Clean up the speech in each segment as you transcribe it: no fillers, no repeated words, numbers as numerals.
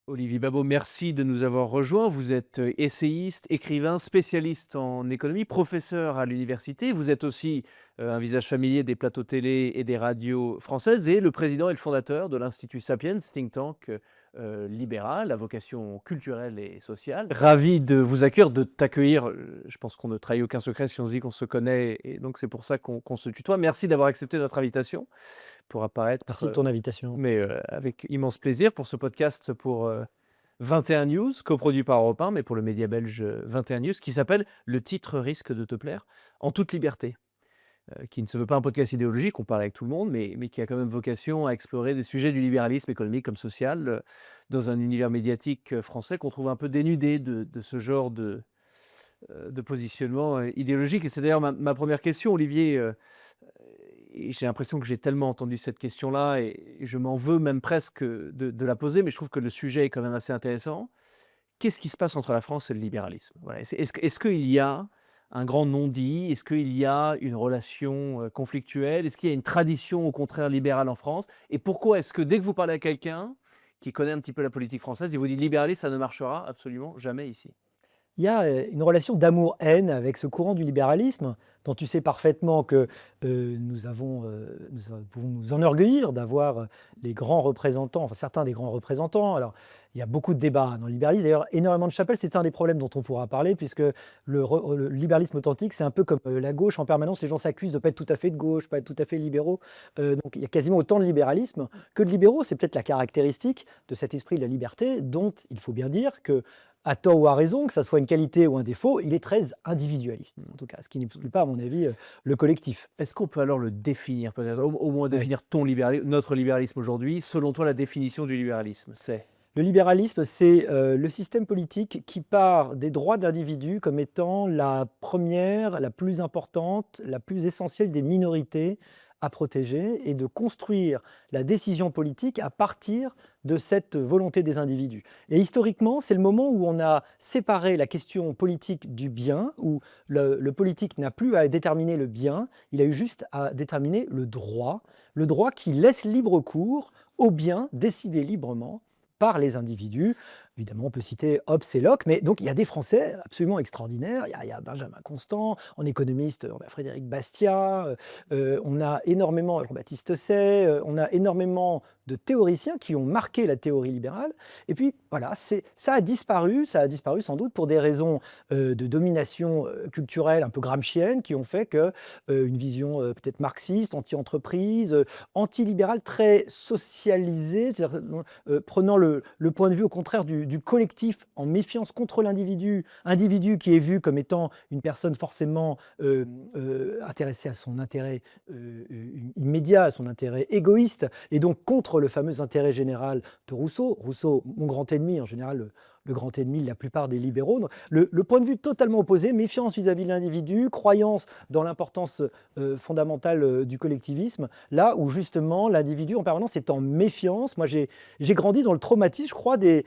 Olivier Babot, merci de nous avoir rejoints. Vous êtes essayiste, écrivain, spécialiste en économie, professeur à l'université. Vous êtes aussi un visage familier des plateaux télé et des radios françaises et le président et le fondateur de l'Institut Sapiens, think tank libéral à vocation culturelle et sociale. Ravi de vous accueillir, de t'accueillir. Je pense qu'on ne trahit aucun secret si on se dit qu'on se connaît et donc c'est pour ça qu'on se tutoie. Merci d'avoir accepté notre invitation pour apparaître, Merci de ton invitation. mais avec immense plaisir pour ce podcast pour 21 News, coproduit par Europe 1, mais pour le média belge 21 News, qui s'appelle «Le titre risque de te plaire, en toute liberté», qui ne se veut pas un podcast idéologique, on parle avec tout le monde, mais qui a quand même vocation à explorer des sujets du libéralisme économique comme social, dans un univers médiatique français qu'on trouve un peu dénudé de ce genre de positionnement idéologique. Et c'est d'ailleurs ma première question, Olivier. Et j'ai l'impression que j'ai tellement entendu cette question-là et je m'en veux même presque de la poser, mais je trouve que le sujet est quand même assez intéressant. Qu'est-ce qui se passe entre la France et le libéralisme? Voilà. Est-ce qu'il y a un grand non-dit? Est-ce qu'il y a une relation conflictuelle? Est-ce qu'il y a une tradition au contraire libérale en France? Et pourquoi est-ce que dès que vous parlez à quelqu'un qui connaît un petit peu la politique française, il vous dit libéralisme, ça ne marchera absolument jamais ici? Il y a une relation d'amour-haine avec ce courant du libéralisme dont tu sais parfaitement que nous pouvons nous enorgueillir d'avoir les grands représentants, enfin certains des grands représentants. Alors, il y a beaucoup de débats dans le libéralisme. D'ailleurs, énormément de chapelles, c'est un des problèmes dont on pourra parler, puisque le libéralisme authentique, c'est un peu comme la gauche en permanence. Les gens s'accusent de ne pas être tout à fait de gauche, pas être tout à fait libéraux. Donc, il y a quasiment autant de libéralisme que de libéraux. C'est peut-être la caractéristique de cet esprit de la liberté, dont il faut bien dire que à tort ou à raison, que ça soit une qualité ou un défaut, il est très individualiste, en tout cas, ce qui n'exclut pas, à mon avis, le collectif. Est-ce qu'on peut alors le définir peut-être, au moins Ouais. définir notre libéralisme aujourd'hui? Selon toi, la définition du libéralisme, c'est? Le libéralisme, c'est le système politique qui part des droits de l'individu comme étant la première, la plus importante, la plus essentielle des minorités à protéger et de construire la décision politique à partir de cette volonté des individus. Et historiquement, c'est le moment où on a séparé la question politique du bien, où le politique n'a plus à déterminer le bien, il a eu juste à déterminer le droit qui laisse libre cours au bien décidé librement par les individus. Évidemment, on peut citer Hobbes et Locke, mais donc il y a des Français absolument extraordinaires. Il y a Benjamin Constant, en économiste, on a Frédéric Bastiat, on a énormément, Jean-Baptiste Say, on a énormément de théoriciens qui ont marqué la théorie libérale. Et puis voilà, ça a disparu sans doute pour des raisons de domination culturelle un peu gramscienne qui ont fait que une vision peut-être marxiste, anti-entreprise, anti-libérale, très socialisée, c'est-à-dire prenant le point de vue au contraire du collectif en méfiance contre l'individu, individu qui est vu comme étant une personne forcément intéressée à son intérêt immédiat, à son intérêt égoïste, et donc contre le fameux intérêt général de Rousseau. Rousseau, mon grand ennemi, en général le grand ennemi de la plupart des libéraux. Donc, le point de vue totalement opposé, méfiance vis-à-vis de l'individu, croyance dans l'importance fondamentale du collectivisme, là où justement l'individu en permanence est en méfiance. Moi, j'ai grandi dans le traumatisme, je crois, des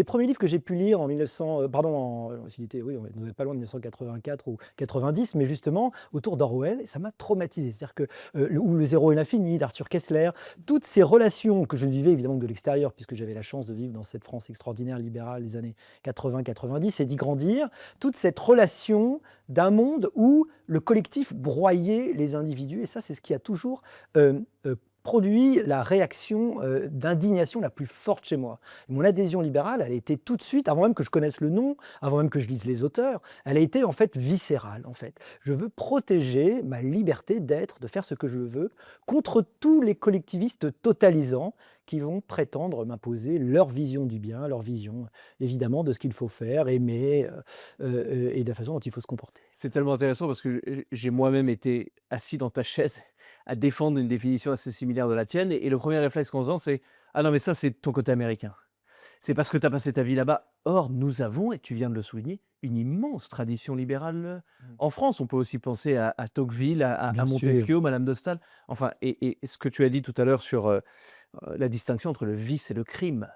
premiers livres que j'ai pu lire en 1900, oui, on n'est pas loin de 1984 ou 90, mais justement autour d'Orwell, et ça m'a traumatisé. C'est-à-dire que, ou Le Zéro et l'Infini d'Arthur Kessler, toutes ces relations que je ne vivais évidemment que de l'extérieur, puisque j'avais la chance de vivre dans cette France extraordinaire libérale des années 80-90 et d'y grandir, toute cette relation d'un monde où le collectif broyait les individus, et ça, c'est ce qui a toujours produit la réaction d'indignation la plus forte chez moi. Et mon adhésion libérale, elle a été tout de suite, avant même que je connaisse le nom, avant même que je lise les auteurs, elle a été en fait viscérale. En fait. Je veux protéger ma liberté d'être, de faire ce que je veux, contre tous les collectivistes totalisants qui vont prétendre m'imposer leur vision du bien, leur vision évidemment de ce qu'il faut faire, aimer et de la façon dont il faut se comporter. C'est tellement intéressant parce que j'ai moi-même été assis dans ta chaise à défendre une définition assez similaire de la tienne et le premier réflexe qu'on se sent, c'est: «Ah non, mais ça, c'est ton côté américain. C'est parce que tu as passé ta vie là-bas». Or, nous avons, et tu viens de le souligner, une immense tradition libérale, en France. On peut aussi penser à Tocqueville, à Bien sûr. Montesquieu, Madame de Staël. Enfin et ce que tu as dit tout à l'heure sur, la distinction entre le vice et le crime,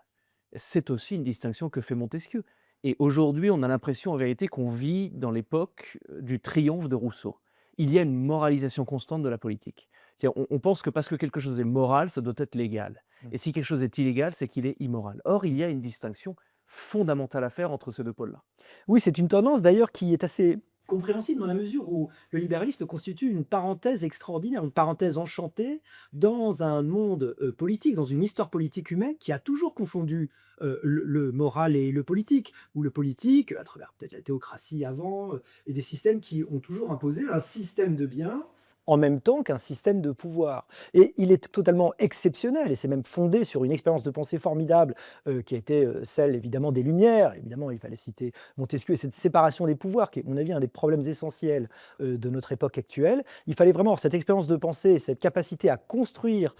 c'est aussi une distinction que fait Montesquieu. Et aujourd'hui, on a l'impression en vérité qu'on vit dans l'époque du triomphe de Rousseau. Il y a une moralisation constante de la politique. C'est-à-dire on pense que parce que quelque chose est moral, ça doit être légal. Mmh. Et si quelque chose est illégal, c'est qu'il est immoral. Or, il y a une distinction fondamentale à faire entre ces deux pôles-là. Oui, c'est une tendance d'ailleurs qui est assez compréhensible dans la mesure où le libéralisme constitue une parenthèse extraordinaire, une parenthèse enchantée dans un monde politique, dans une histoire politique humaine qui a toujours confondu le moral et le politique, ou le politique, à travers peut-être la théocratie avant, et des systèmes qui ont toujours imposé un système de biens en même temps qu'un système de pouvoir. Et il est totalement exceptionnel, et c'est même fondé sur une expérience de pensée formidable qui a été celle évidemment des Lumières. Évidemment, il fallait citer Montesquieu et cette séparation des pouvoirs, qui est, à mon avis, un des problèmes essentiels de notre époque actuelle. Il fallait vraiment avoir cette expérience de pensée, cette capacité à construire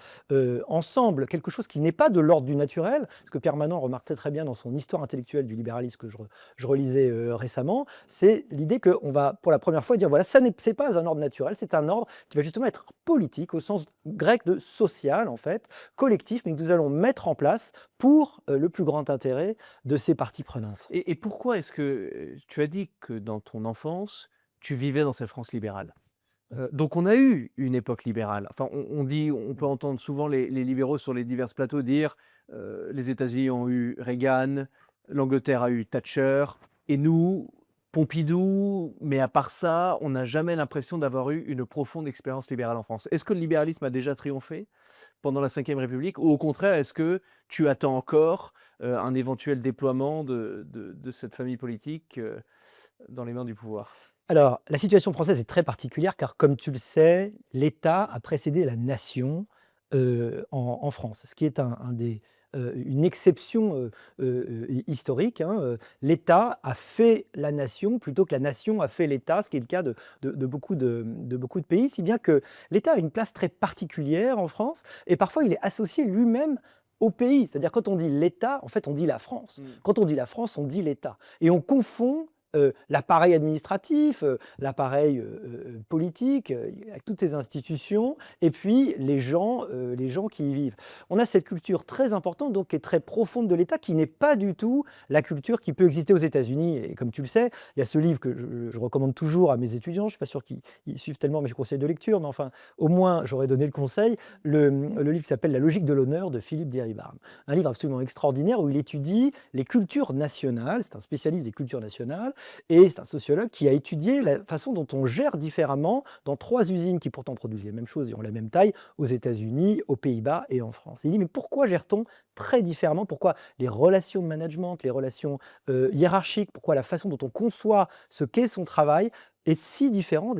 ensemble quelque chose qui n'est pas de l'ordre du naturel, ce que Pierre Manant remarquait très bien dans son Histoire intellectuelle du libéralisme que je relisais récemment, c'est l'idée qu'on va pour la première fois dire voilà, ça c'est pas un ordre naturel, c'est un ordre qui va justement être politique au sens grec de social en fait, collectif, mais que nous allons mettre en place pour le plus grand intérêt de ces parties prenantes. Et pourquoi est-ce que tu as dit que dans ton enfance, tu vivais dans cette France libérale? Donc on a eu une époque libérale. Enfin, on dit, on peut entendre souvent les libéraux sur les divers plateaux dire, les États-Unis ont eu Reagan, l'Angleterre a eu Thatcher et nous, Pompidou, mais à part ça, on n'a jamais l'impression d'avoir eu une profonde expérience libérale en France. Est-ce que le libéralisme a déjà triomphé pendant la Ve République ou au contraire, est-ce que tu attends encore, un éventuel déploiement de cette famille politique, dans les mains du pouvoir? Alors, la situation française est très particulière car, comme tu le sais, l'État a précédé la nation en France, ce qui est une exception historique, hein. L'État a fait la nation plutôt que la nation a fait l'État, ce qui est le cas de beaucoup de pays, si bien que l'État a une place très particulière en France et parfois il est associé lui-même au pays. C'est-à-dire quand on dit l'État, en fait on dit la France. Mmh. Quand on dit la France, on dit l'État. Et on confond l'appareil administratif, l'appareil politique, avec toutes ces institutions, et puis les gens qui y vivent. On a cette culture très importante, donc qui est très profonde de l'État, qui n'est pas du tout la culture qui peut exister aux États-Unis. Et comme tu le sais, il y a ce livre que je recommande toujours à mes étudiants. Je ne suis pas sûr qu'ils suivent tellement mes conseils de lecture, mais enfin, au moins, j'aurais donné le conseil. Le livre qui s'appelle La logique de l'honneur de Philippe Deribarne. Un livre absolument extraordinaire où il étudie les cultures nationales. C'est un spécialiste des cultures nationales. Et c'est un sociologue qui a étudié la façon dont on gère différemment dans 3 usines qui pourtant produisent les mêmes choses et ont la même taille aux États-Unis, aux Pays-Bas et en France. Il dit mais pourquoi gère-t-on très différemment? Pourquoi les relations de management, les relations hiérarchiques, pourquoi la façon dont on conçoit ce qu'est son travail est si différent entre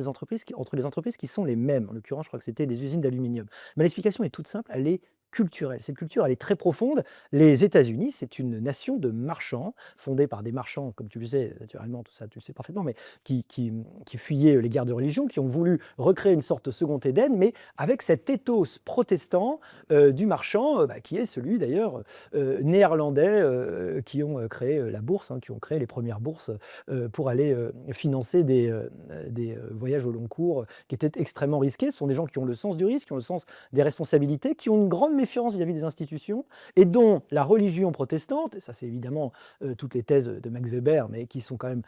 les entreprises qui sont les mêmes? En l'occurrence, je crois que c'était des usines d'aluminium. Mais l'explication est toute simple, elle est culturelle. Cette culture, elle est très profonde. Les États-Unis, c'est une nation de marchands, fondée par des marchands, comme tu le sais, naturellement, tout ça, tu le sais parfaitement, mais qui fuyaient les guerres de religion, qui ont voulu recréer une sorte de second Éden, mais avec cet ethos protestant du marchand, qui est celui d'ailleurs néerlandais qui ont créé la bourse, hein, qui ont créé les premières bourses pour aller financer des voyages au long cours qui étaient extrêmement risqués. Ce sont des gens qui ont le sens du risque, qui ont le sens des responsabilités, qui ont une grande méfiance vis-à-vis des institutions et dont la religion protestante, et ça c'est évidemment toutes les thèses de Max Weber, mais qui sont quand même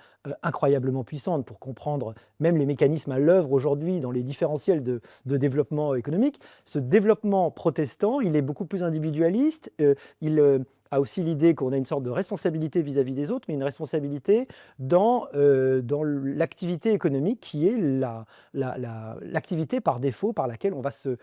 incroyablement puissantes pour comprendre même les mécanismes à l'œuvre aujourd'hui dans les différentiels de développement économique. Ce développement protestant, il est beaucoup plus individualiste, il a aussi l'idée qu'on a une sorte de responsabilité vis-à-vis des autres, mais une responsabilité dans l'activité économique qui est l'activité par défaut par laquelle on va se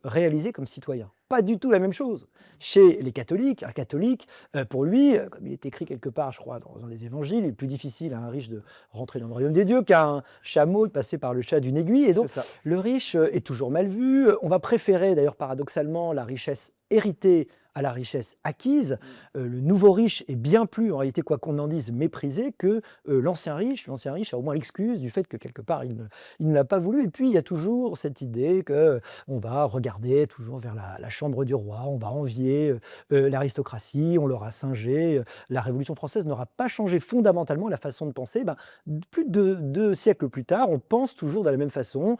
réaliser comme citoyen. Pas du tout la même chose. Chez les catholiques, un catholique, pour lui, comme il est écrit quelque part, je crois, dans un des évangiles, il est plus difficile à un riche de rentrer dans le royaume des dieux qu'à un chameau de passer par le chat d'une aiguille. Et C'est donc, ça. le riche est toujours mal vu. On va préférer, d'ailleurs, paradoxalement, la richesse héritée à la richesse acquise. Le nouveau riche est bien plus, en réalité, quoi qu'on en dise, méprisé que l'ancien riche. L'ancien riche a au moins l'excuse du fait que, quelque part, il ne l'a pas voulu. Et puis, il y a toujours cette idée qu'on va regarder toujours vers la chambre du roi, on va envier l'aristocratie, on l'aura singé. La Révolution française n'aura pas changé fondamentalement la façon de penser. Plus de 2 siècles plus tard, on pense toujours de la même façon.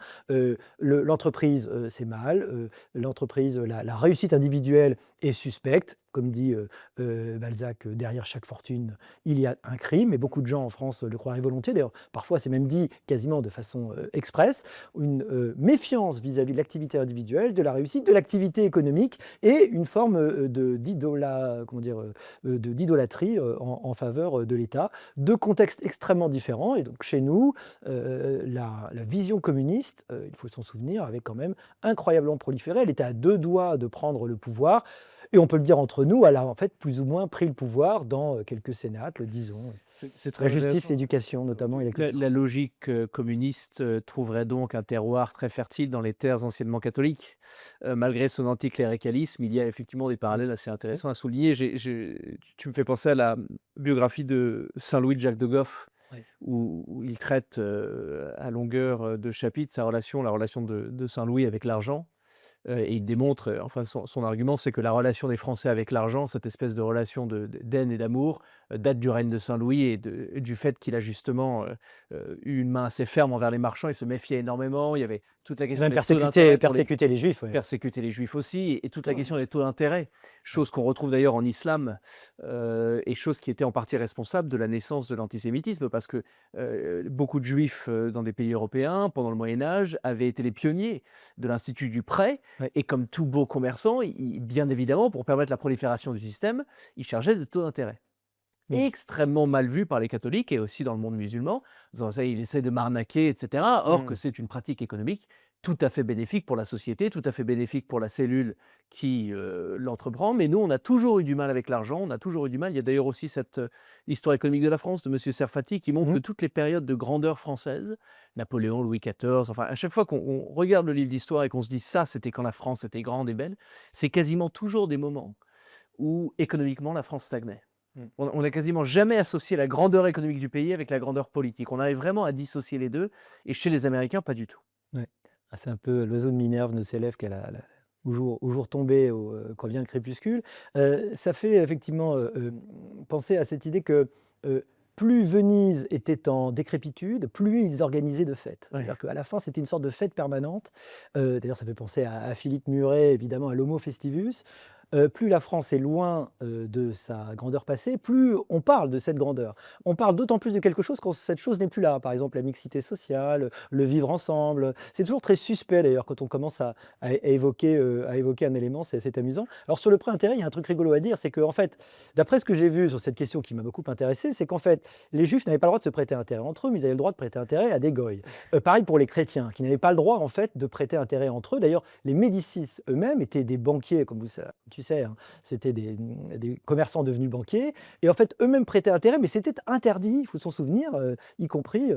L'entreprise, c'est mal. L'entreprise, la réussite individuelle est suspecte. comme dit Balzac, derrière chaque fortune, il y a un crime, et beaucoup de gens en France le croiraient volontiers. D'ailleurs, parfois c'est même dit quasiment de façon expresse, une méfiance vis-à-vis de l'activité individuelle, de la réussite, de l'activité économique, et une forme d'idolâtrie en faveur de l'État. Deux contextes extrêmement différents. Et donc chez nous, la vision communiste, il faut s'en souvenir, avait quand même incroyablement proliféré. Elle était à deux doigts de prendre le pouvoir. Et on peut le dire entre nous, elle a en fait plus ou moins pris le pouvoir dans quelques cénacles, disons. C'est très La justice, intéressant. l'éducation notamment, et la La, culture. la logique communiste trouverait donc un terroir très fertile dans les terres anciennement catholiques. Malgré son anticléricalisme, il y a effectivement des parallèles assez Oui, intéressants à souligner. Tu me fais penser à la biographie de Saint-Louis de Jacques de Goff, oui. où il traite à longueur de chapitre la relation de Saint-Louis avec l'argent. Et il démontre, enfin son argument, c'est que la relation des Français avec l'argent, cette espèce de relation d'aine et d'amour, date du règne de Saint-Louis et du fait qu'il a justement eu une main assez ferme envers les marchands. Il se méfiait énormément. Il y avait toute la Et question même des taux d'intérêt pour les persécuter les juifs. Oui. persécuter les juifs aussi, et toute la question des taux d'intérêt, chose qu'on retrouve d'ailleurs en islam, et chose qui était en partie responsable de la naissance de l'antisémitisme, parce que beaucoup de juifs dans des pays européens, pendant le Moyen-Âge, avaient été les pionniers de l'Institut du prêt, Oui. et comme tout beau commerçant, bien évidemment, pour permettre la prolifération du système, ils chargeaient des taux d'intérêt. Oui. Extrêmement mal vu par les catholiques et aussi dans le monde musulman, en disant ça, il essaie de m'arnaquer, etc. Or que c'est une pratique économique tout à fait bénéfique pour la société, tout à fait bénéfique pour la cellule qui l'entreprend. Mais nous, on a toujours eu du mal avec l'argent, on a toujours eu du mal. Il y a d'ailleurs aussi cette histoire économique de la France de M. Serfati qui montre que toutes les périodes de grandeur française, Napoléon, Louis XIV, enfin, à chaque fois qu'on regarde le livre d'histoire et qu'on se dit ça, c'était quand la France était grande et belle, c'est quasiment toujours des moments où économiquement la France stagnait. On n'a quasiment jamais associé la grandeur économique du pays avec la grandeur politique. On arrive vraiment à dissocier les deux, et chez les Américains, pas du tout. Ouais. Ah, c'est un peu l'oiseau de Minerve ne s'élève au jour tombé, quand vient le crépuscule. Ça fait effectivement penser à cette idée que plus Venise était en décrépitude, plus ils organisaient de fêtes. Ouais. C'est-à-dire qu'à la fin, c'était une sorte de fête permanente. D'ailleurs, ça fait penser à Philippe Muret, évidemment, à l'Homo Festivus. Plus la France est loin de sa grandeur passée, plus on parle de cette grandeur. On parle d'autant plus de quelque chose quand cette chose n'est plus là. Par exemple, la mixité sociale, le vivre ensemble. C'est toujours très suspect d'ailleurs quand on commence à évoquer un élément, c'est amusant. Alors sur le prêt intérêt, il y a un truc rigolo à dire, c'est qu'en fait, d'après ce que j'ai vu sur cette question qui m'a beaucoup intéressé, c'est qu'en fait, les juifs n'avaient pas le droit de se prêter intérêt entre eux, mais ils avaient le droit de prêter intérêt à des goïs. Pareil pour les chrétiens, qui n'avaient pas le droit en fait de prêter intérêt entre eux. D'ailleurs, les Médicis eux-mêmes étaient des banquiers, comme tu sais, hein, c'était des commerçants devenus banquiers, et en fait, eux-mêmes prêtaient intérêt, mais c'était interdit, il faut s'en souvenir, y compris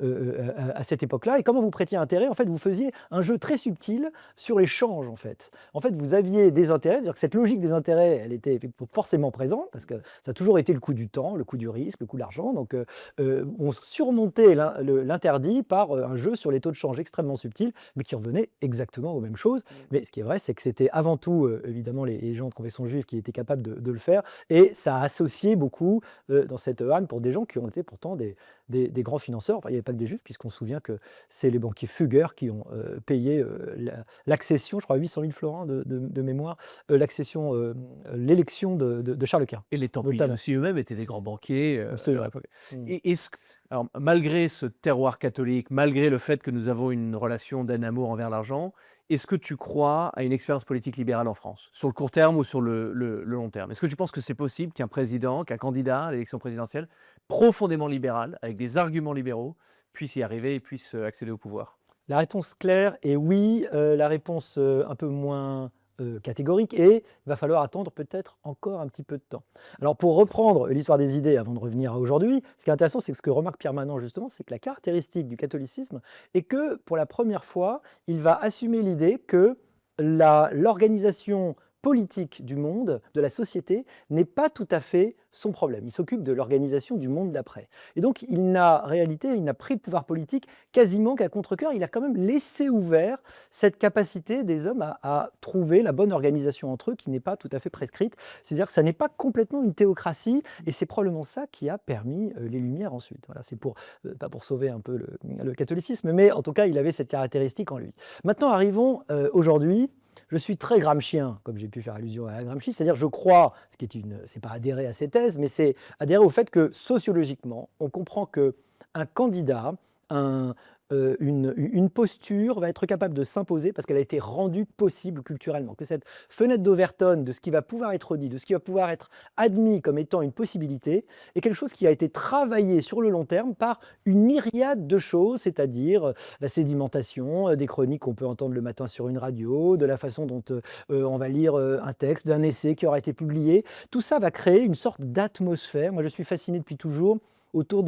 à cette époque-là. Et comment vous prêtiez intérêt? En fait, vous faisiez un jeu très subtil sur les changes, en fait. En fait, vous aviez des intérêts, c'est-à-dire que cette logique des intérêts, elle était forcément présente, parce que ça a toujours été le coût du temps, le coût du risque, le coût de l'argent. Donc, on surmontait l'interdit par un jeu sur les taux de change extrêmement subtils, mais qui revenait exactement aux mêmes choses. Mais ce qui est vrai, c'est que c'était avant tout, évidemment, les gens de confession juive qui étaient capables de le faire, et ça a associé beaucoup dans cette âne pour des gens qui ont été pourtant des grands financeurs. Enfin, il n'y avait pas que des juifs, puisqu'on se souvient que c'est les banquiers Fugger qui ont payé l'accession, je crois 800 000 florins de mémoire, l'élection de Charles Quint. Et les Templiers Notamment. aussi eux-mêmes étaient des grands banquiers à Absolument. leur époque. Alors, malgré ce terroir catholique, malgré le fait que nous avons une relation d'amour envers l'argent, est-ce que tu crois à une expérience politique libérale en France, sur le court terme ou sur le long terme? Est-ce que tu penses que c'est possible qu'un président, qu'un candidat à l'élection présidentielle, profondément libéral, avec des arguments libéraux, puisse y arriver et puisse accéder au pouvoir? La réponse claire est oui. La réponse un peu moins catégorique, et il va falloir attendre peut-être encore un petit peu de temps. Alors pour reprendre l'histoire des idées avant de revenir à aujourd'hui, ce qui est intéressant, c'est que ce que remarque Pierre Manant justement, c'est que la caractéristique du catholicisme est que pour la première fois, il va assumer l'idée que l'organisation politique du monde, de la société, n'est pas tout à fait son problème. Il s'occupe de l'organisation du monde d'après. Et donc, il n'a pris le pouvoir politique quasiment qu'à contre-cœur. Il a quand même laissé ouvert cette capacité des hommes à trouver la bonne organisation entre eux, qui n'est pas tout à fait prescrite. C'est-à-dire que ça n'est pas complètement une théocratie, et c'est probablement ça qui a permis les Lumières ensuite. Voilà, c'est pas pour sauver un peu le catholicisme, mais en tout cas, il avait cette caractéristique en lui. Maintenant, arrivons aujourd'hui je suis très gramscien, comme j'ai pu faire allusion à Gramsci, c'est-à-dire je crois, c'est pas adhérer à ses thèses, mais c'est adhérer au fait que sociologiquement, on comprend que un candidat, un, une posture va être capable de s'imposer parce qu'elle a été rendue possible culturellement. Que cette fenêtre d'Overton de ce qui va pouvoir être dit, de ce qui va pouvoir être admis comme étant une possibilité, est quelque chose qui a été travaillé sur le long terme par une myriade de choses, c'est-à-dire la sédimentation, des chroniques qu'on peut entendre le matin sur une radio, de la façon dont on va lire un texte, d'un essai qui aura été publié. Tout ça va créer une sorte d'atmosphère. Moi, je suis fasciné depuis toujours autour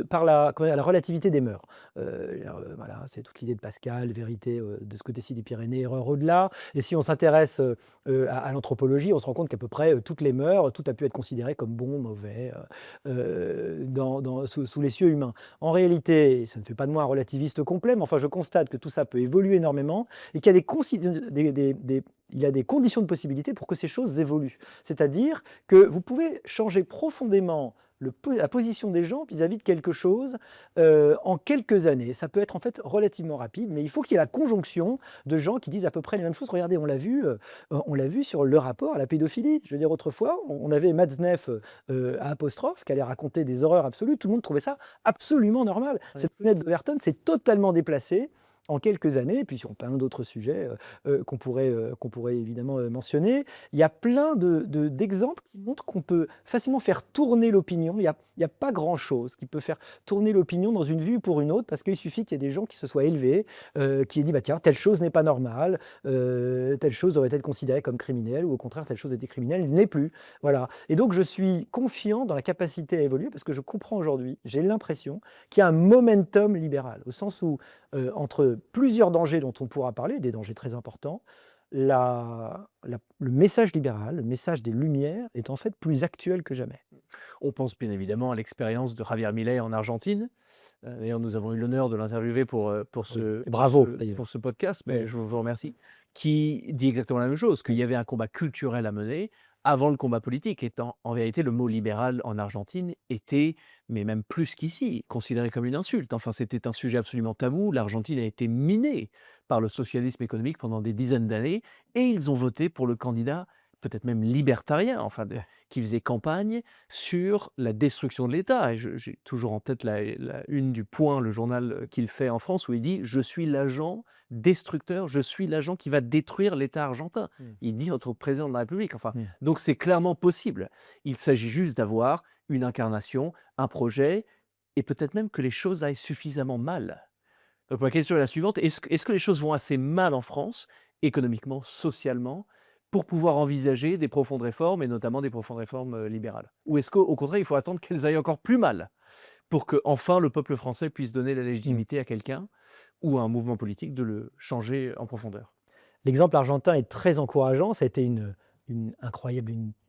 par la relativité des mœurs. Voilà, c'est toute l'idée de Pascal, vérité de ce côté-ci des Pyrénées, erreur au-delà. Et si on s'intéresse à l'anthropologie, on se rend compte qu'à peu près toutes les mœurs, tout a pu être considéré comme bon, mauvais, sous les cieux humains. En réalité, ça ne fait pas de moi un relativiste complet, mais enfin je constate que tout ça peut évoluer énormément et qu'il y a il y a des conditions de possibilité pour que ces choses évoluent. C'est-à-dire que vous pouvez changer profondément la position des gens vis-à-vis de quelque chose en quelques années. Ça peut être en fait relativement rapide, mais il faut qu'il y ait la conjonction de gens qui disent à peu près les mêmes choses. Regardez, on l'a vu sur le rapport à la pédophilie. Je veux dire, autrefois, on avait Matzneff à apostrophe qui allait raconter des horreurs absolues. Tout le monde trouvait ça absolument normal. Oui. Cette fenêtre d'Overton s'est totalement déplacée en quelques années, et puis sur plein d'autres sujets qu'on pourrait évidemment mentionner. Il y a plein d'exemples qui montrent qu'on peut facilement faire tourner l'opinion. Il y a pas grand-chose qui peut faire tourner l'opinion dans une vue ou pour une autre, parce qu'il suffit qu'il y ait des gens qui se soient élevés, qui aient dit, bah, tiens, telle chose n'est pas normale, telle chose aurait été considérée comme criminelle, ou au contraire, telle chose était criminelle, elle n'est plus. Voilà. Et donc, je suis confiant dans la capacité à évoluer, parce que je comprends aujourd'hui, j'ai l'impression qu'il y a un momentum libéral, au sens où, entre plusieurs dangers dont on pourra parler, des dangers très importants, le message libéral, le message des Lumières est en fait plus actuel que jamais. On pense bien évidemment à l'expérience de Javier Milei en Argentine. D'ailleurs, nous avons eu l'honneur de l'interviewer pour Oui. ce, Et bravo, d'ailleurs. pour ce podcast, mais Oui. je vous remercie, qui dit exactement la même chose, qu'il y avait un combat culturel à mener avant le combat politique. Étant, en vérité, le mot libéral en Argentine était, mais même plus qu'ici, considéré comme une insulte. Enfin, c'était un sujet absolument tabou. L'Argentine a été minée par le socialisme économique pendant des dizaines d'années, et ils ont voté pour le candidat peut-être même libertarien, enfin, qui faisait campagne sur la destruction de l'État. Et j'ai toujours en tête la une du Point, le journal qu'il fait en France, où il dit « Je suis l'agent destructeur, je suis l'agent qui va détruire l'État argentin ». Il dit notre président de la République. Enfin, donc c'est clairement possible. Il s'agit juste d'avoir une incarnation, un projet, et peut-être même que les choses aillent suffisamment mal. Donc ma question est la suivante, est-ce que les choses vont assez mal en France, économiquement, socialement, pour pouvoir envisager des profondes réformes, et notamment des profondes réformes libérales? Ou est-ce qu'au contraire, il faut attendre qu'elles aillent encore plus mal pour que enfin le peuple français puisse donner la légitimité à quelqu'un ou à un mouvement politique de le changer en profondeur? L'exemple argentin est très encourageant. Ça a été une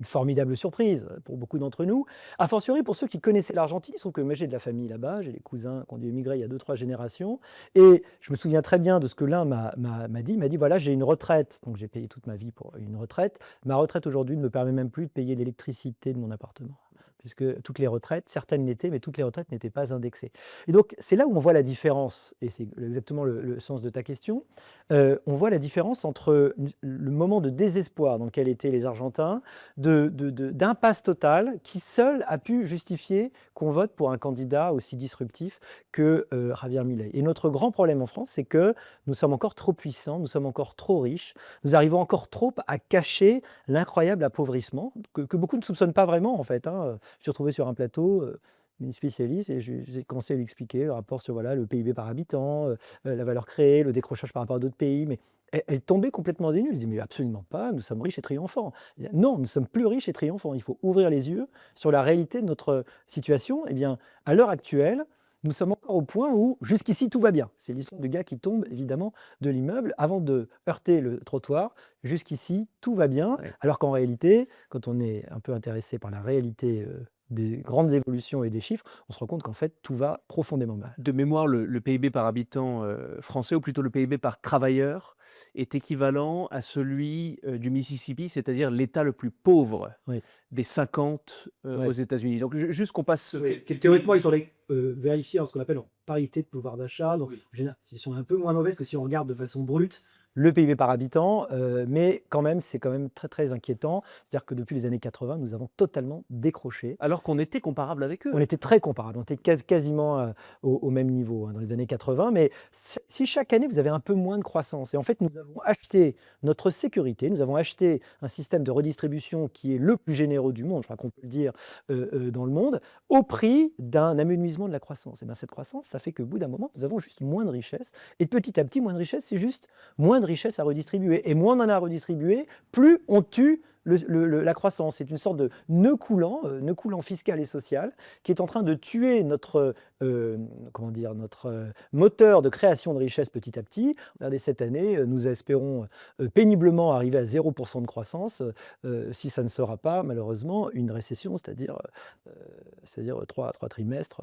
formidable surprise pour beaucoup d'entre nous. A fortiori pour ceux qui connaissaient l'Argentine, sauf que moi j'ai de la famille là-bas, j'ai des cousins qui ont dû émigrer il y a 2-3 générations. Et je me souviens très bien de ce que l'un m'a dit. Il m'a dit, voilà, j'ai une retraite, donc j'ai payé toute ma vie pour une retraite. Ma retraite aujourd'hui ne me permet même plus de payer l'électricité de mon appartement, puisque toutes les retraites, certaines l'étaient, mais toutes les retraites n'étaient pas indexées. Et donc, c'est là où on voit la différence, et c'est exactement le sens de ta question. On voit la différence entre le moment de désespoir dans lequel étaient les Argentins, d'impasse totale, qui seul a pu justifier qu'on vote pour un candidat aussi disruptif que Javier Milei. Et notre grand problème en France, c'est que nous sommes encore trop puissants, nous sommes encore trop riches, nous arrivons encore trop à cacher l'incroyable appauvrissement que beaucoup ne soupçonnent pas vraiment en fait. Je me suis retrouvé sur un plateau, une spécialiste, et j'ai commencé à lui expliquer le rapport sur voilà, le PIB par habitant, la valeur créée, le décrochage par rapport à d'autres pays. Mais elle tombait complètement des nues. Elle dit, mais absolument pas, nous sommes riches et triomphants. Non, nous sommes plus riches et triomphants. Il faut ouvrir les yeux sur la réalité de notre situation. Eh bien, à l'heure actuelle, nous sommes encore au point où jusqu'ici tout va bien. C'est l'histoire du gars qui tombe évidemment de l'immeuble avant de heurter le trottoir. Jusqu'ici tout va bien, Ouais. alors qu'en réalité, quand on est un peu intéressé par la réalité des grandes évolutions et des chiffres, on se rend compte qu'en fait tout va profondément mal. De mémoire, le PIB par habitant français, ou plutôt le PIB par travailleur, est équivalent à celui du Mississippi, c'est-à-dire l'État le plus pauvre Oui. des 50 Ouais. aux États-Unis. Donc juste qu'on passe... Théoriquement, ils sont vérifiés en ce qu'on appelle en parité de pouvoir d'achat. Donc, Oui. ils sont un peu moins mauvaises que si on regarde de façon brute le PIB par habitant, mais quand même, c'est quand même très, très inquiétant. C'est-à-dire que depuis les années 80, nous avons totalement décroché. Alors qu'on était comparable avec On eux. était très comparables, on était quasiment, au même niveau, hein, dans les années 80, mais si chaque année vous avez un peu moins de croissance et en fait nous avons acheté notre sécurité, nous avons acheté un système de redistribution qui est le plus généreux du monde, je crois qu'on peut le dire, dans le monde, au prix d'un amenuisement de la croissance. Et bien cette croissance, ça fait qu'au bout d'un moment, nous avons juste moins de richesse et petit à petit, moins de richesse, c'est juste moins de richesse à redistribuer et moins on en a à redistribuer, plus on tue la croissance. C'est une sorte de nœud coulant fiscal et social qui est en train de tuer notre, comment dire, notre moteur de création de richesse petit à petit. Regardez, cette année, nous espérons péniblement arriver à 0% de croissance, si ça ne sera pas malheureusement une récession, c'est-à-dire trois trimestres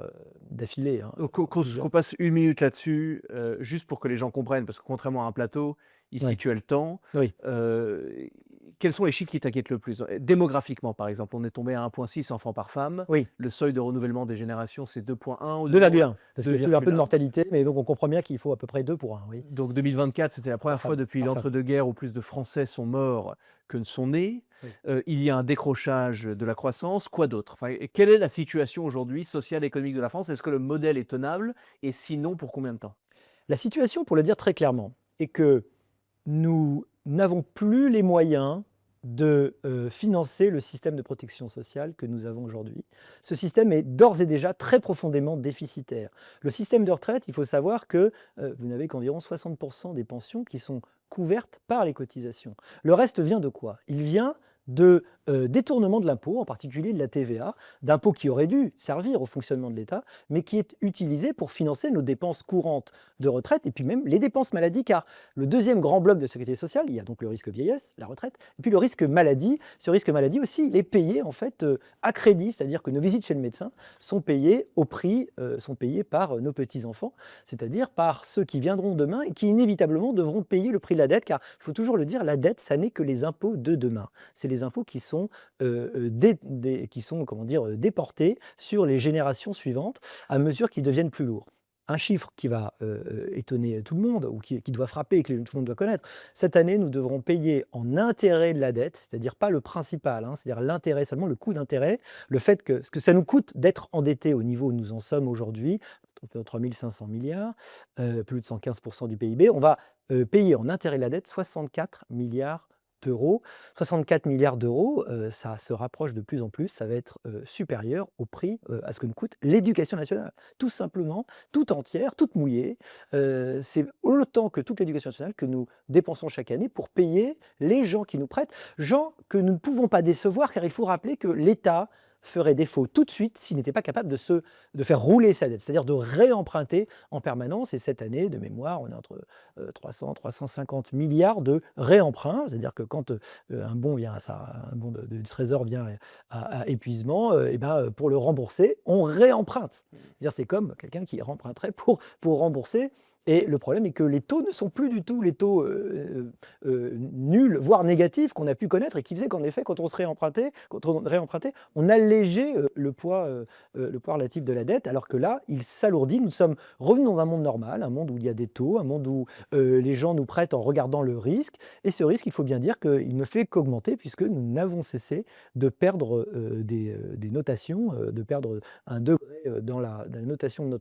d'affilée, hein, Donc qu'on plusieurs. qu'on passe 1 minute là-dessus, juste pour que les gens comprennent, parce que contrairement à un plateau, ici Oui, tu as le temps. oui. Heu, Quels sont les chiffres qui t'inquiètent le plus? Démographiquement, par exemple, on est tombé à 1,6 enfants par femme. Oui, Le seuil de renouvellement des générations, c'est 2,1 ou 2,1 parce qu'il y a toujours un peu de 2,1. mortalité, mais donc on comprend bien qu'il faut à peu près 2 pour 1, oui, Donc 2024, c'était la première par fois femme, depuis par femme. l'entre-deux-guerres où plus de Français sont morts que ne sont nés. Oui. Il y a un décrochage de la croissance. Quoi d'autre? Enfin, et quelle est la situation aujourd'hui sociale et économique de la France? Est-ce que le modèle est tenable? Et sinon, pour combien de temps? La situation, pour le dire très clairement, est que nous n'avons plus les moyens de financer le système de protection sociale que nous avons aujourd'hui. Ce système est d'ores et déjà très profondément déficitaire. Le système de retraite, il faut savoir que vous n'avez qu'environ 60% des pensions qui sont couvertes par les cotisations. Le reste vient de quoi? Il vient de détournement de l'impôt, en particulier de la TVA, d'impôt qui aurait dû servir au fonctionnement de l'État, mais qui est utilisé pour financer nos dépenses courantes de retraite et puis même les dépenses maladie, car le deuxième grand bloc de sécurité sociale, il y a donc le risque vieillesse, la retraite, et puis le risque maladie. Ce risque maladie aussi, il est payé en fait à crédit, c'est-à-dire que nos visites chez le médecin sont payées au prix, sont payées par nos petits-enfants, c'est-à-dire par ceux qui viendront demain et qui inévitablement devront payer le prix de la dette, car il faut toujours le dire, la dette, ça n'est que les impôts de demain. C'est les impôts qui sont, comment dire, déportés sur les générations suivantes à mesure qu'ils deviennent plus lourds. Un chiffre qui va étonner tout le monde ou qui doit frapper et que tout le monde doit connaître. Cette année, nous devrons payer en intérêt de la dette, c'est-à-dire pas le principal, hein, c'est-à-dire l'intérêt seulement, le coût d'intérêt, le fait que ce que ça nous coûte d'être endetté au niveau où nous en sommes aujourd'hui, 3 500 milliards, plus de 115% du PIB, on va payer en intérêt de la dette 64 milliards d'euros. 64 milliards d'euros, ça se rapproche de plus en plus, ça va être supérieur au prix, à ce que nous coûte l'éducation nationale. Tout simplement, toute entière, toute mouillée. C'est autant que toute l'éducation nationale que nous dépensons chaque année pour payer les gens qui nous prêtent, gens que nous ne pouvons pas décevoir, car il faut rappeler que l'État ferait défaut tout de suite s'il n'était pas capable de faire rouler sa dette, c'est-à-dire de réemprunter en permanence. Et cette année, de mémoire, on est entre 300-350 milliards de réemprunt, c'est-à-dire que quand un bon du Trésor vient à épuisement, et ben, pour le rembourser, on réemprunte. C'est-à-dire c'est comme quelqu'un qui remprunterait pour rembourser. Et le problème est que les taux ne sont plus du tout les taux nuls, voire négatifs qu'on a pu connaître et qui faisaient qu'en effet, quand on réempruntait, on allégeait le poids relatif de la dette, alors que là, il s'alourdit. Nous sommes revenus dans un monde normal, un monde où il y a des taux, un monde où les gens nous prêtent en regardant le risque. Et ce risque, il faut bien dire qu'il ne fait qu'augmenter puisque nous n'avons cessé de perdre des notations, de perdre un degré dans la notation de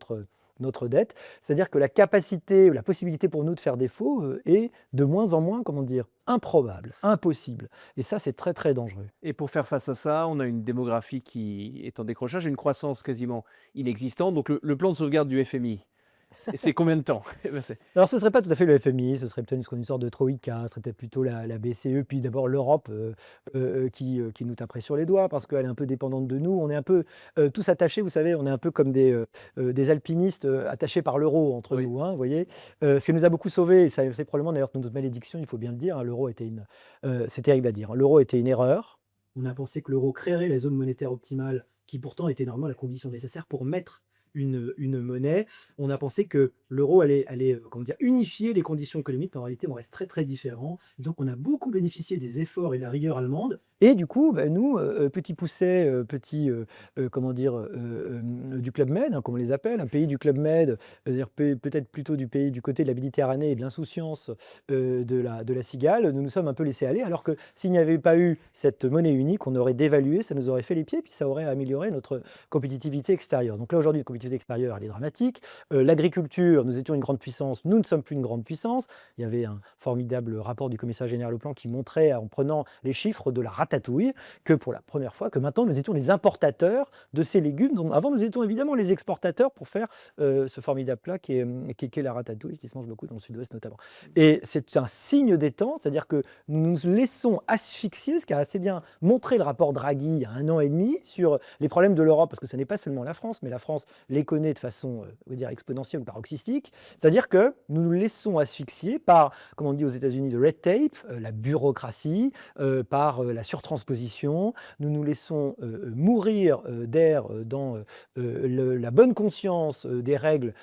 notre dette. C'est-à-dire que la capacité ou la possibilité pour nous de faire défaut est de moins en moins, comment dire, improbable, impossible. Et ça, c'est très, très dangereux. Et pour faire face à ça, on a une démographie qui est en décrochage, une croissance quasiment inexistante. Donc le plan de sauvegarde du FMI, c'est combien de temps? Eh ben, Alors, ce ne serait pas tout à fait le FMI, ce serait peut-être une sorte de troïka, ce serait peut-être plutôt la BCE, puis d'abord l'Europe qui nous taperait sur les doigts parce qu'elle est un peu dépendante de nous. On est un peu tous attachés, vous savez, on est un peu comme des alpinistes attachés par l'euro entre oui. nous, hein, vous voyez. Ce qui nous a beaucoup sauvés, et ça c'est probablement d'ailleurs notre malédiction, il faut bien le dire, hein, c'est terrible à dire, hein, l'euro était une erreur. On a pensé que l'euro créerait la zone monétaire optimale, qui pourtant était normalement la condition nécessaire pour mettre une monnaie. On a pensé que l'euro allait comment dire, unifier les conditions économiques, mais en réalité, on reste très, très différents. Donc on a beaucoup bénéficié des efforts et de la rigueur allemande et du coup, bah, nous, petits poussets, comment dire, du Club Med, hein, comme on les appelle, un pays du Club Med, c'est-à-dire peut-être plutôt du pays du côté de la Méditerranée et de l'insouciance, de la cigale, nous nous sommes un peu laissés aller, alors que s'il n'y avait pas eu cette monnaie unique, on aurait dévalué, ça nous aurait fait les pieds, puis ça aurait amélioré notre compétitivité extérieure. Donc là, aujourd'hui, la compétitivité extérieure, elle est dramatique. L'agriculture, nous étions une grande puissance, nous ne sommes plus une grande puissance. Il y avait un formidable rapport du commissaire général au plan qui montrait, en prenant les chiffres de la ratatouille, que pour la première fois, que maintenant nous étions les importateurs de ces légumes, dont avant nous étions évidemment les exportateurs pour faire ce formidable plat qui est la ratatouille, qui se mange beaucoup dans le sud-ouest notamment. Et c'est un signe des temps, c'est-à-dire que nous nous laissons asphyxier, ce qui a assez bien montré le rapport Draghi il y a 1 an et demi sur les problèmes de l'Europe, parce que ce n'est pas seulement la France, mais la France les connaît de façon on va dire exponentielle ou paroxystique. C'est-à-dire que nous nous laissons asphyxier par, comme on dit aux États-Unis, the red tape, la bureaucratie, par la surtransposition. Nous nous laissons mourir d'air dans la bonne conscience des règles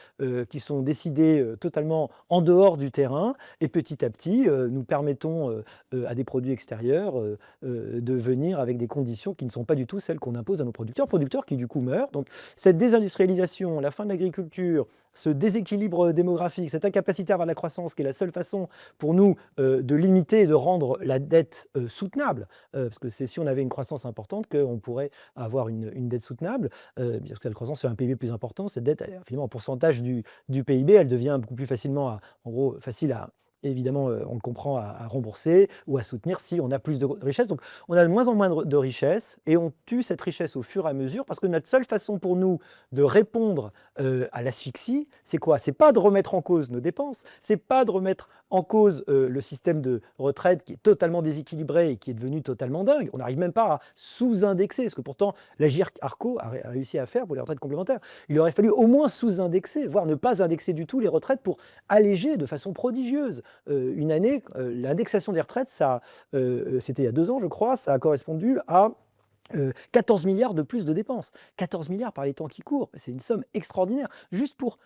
qui sont décidées totalement en dehors du terrain. Et petit à petit, nous permettons à des produits extérieurs de venir avec des conditions qui ne sont pas du tout celles qu'on impose à nos producteurs qui du coup meurent. Donc cette désindustrialisation, la fin de l'agriculture, ce déséquilibre démographique, cette incapacité à avoir de la croissance, qui est la seule façon pour nous de limiter et de rendre la dette soutenable, parce que c'est si on avait une croissance importante qu'on pourrait avoir une dette soutenable. Bien que la croissance soit un PIB plus important, cette dette, finalement, en pourcentage du PIB, elle devient beaucoup plus facilement, en gros, facile à, évidemment, on le comprend, à rembourser ou à soutenir si on a plus de richesse. Donc, on a de moins en moins de richesse et on tue cette richesse au fur et à mesure parce que notre seule façon pour nous de répondre à l'asphyxie, c'est quoi? C'est pas de remettre en cause nos dépenses, c'est pas de remettre en cause le système de retraite qui est totalement déséquilibré et qui est devenu totalement dingue. On n'arrive même pas à sous-indexer, ce que pourtant l'Agirc Arco a réussi à faire pour les retraites complémentaires. Il aurait fallu au moins sous-indexer, voire ne pas indexer du tout les retraites pour alléger de façon prodigieuse une année. L'indexation des retraites, c'était il y a 2 ans, je crois, ça a correspondu à 14 milliards de plus de dépenses. 14 milliards par les temps qui courent, c'est une somme extraordinaire, juste pour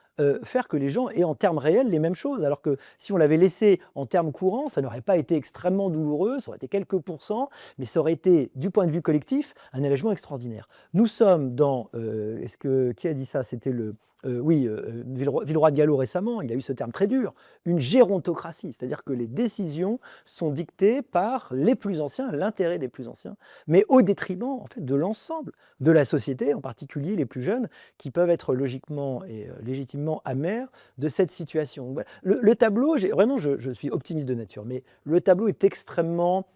faire que les gens aient en termes réels les mêmes choses. Alors que si on l'avait laissé en termes courants, ça n'aurait pas été extrêmement douloureux, ça aurait été quelques pourcents, mais ça aurait été, du point de vue collectif, un allègement extraordinaire. Nous sommes dans, qui a dit ça? C'était oui, Villeroy de Galhau récemment, il a eu ce terme très dur, une gérontocratie, c'est-à-dire que les décisions sont dictées par les plus anciens, l'intérêt des plus anciens, mais au détriment en fait, de l'ensemble de la société, en particulier les plus jeunes, qui peuvent être logiquement et légitimement amers de cette situation. Voilà. Le tableau, vraiment, je suis optimiste de nature, mais le tableau est extrêmement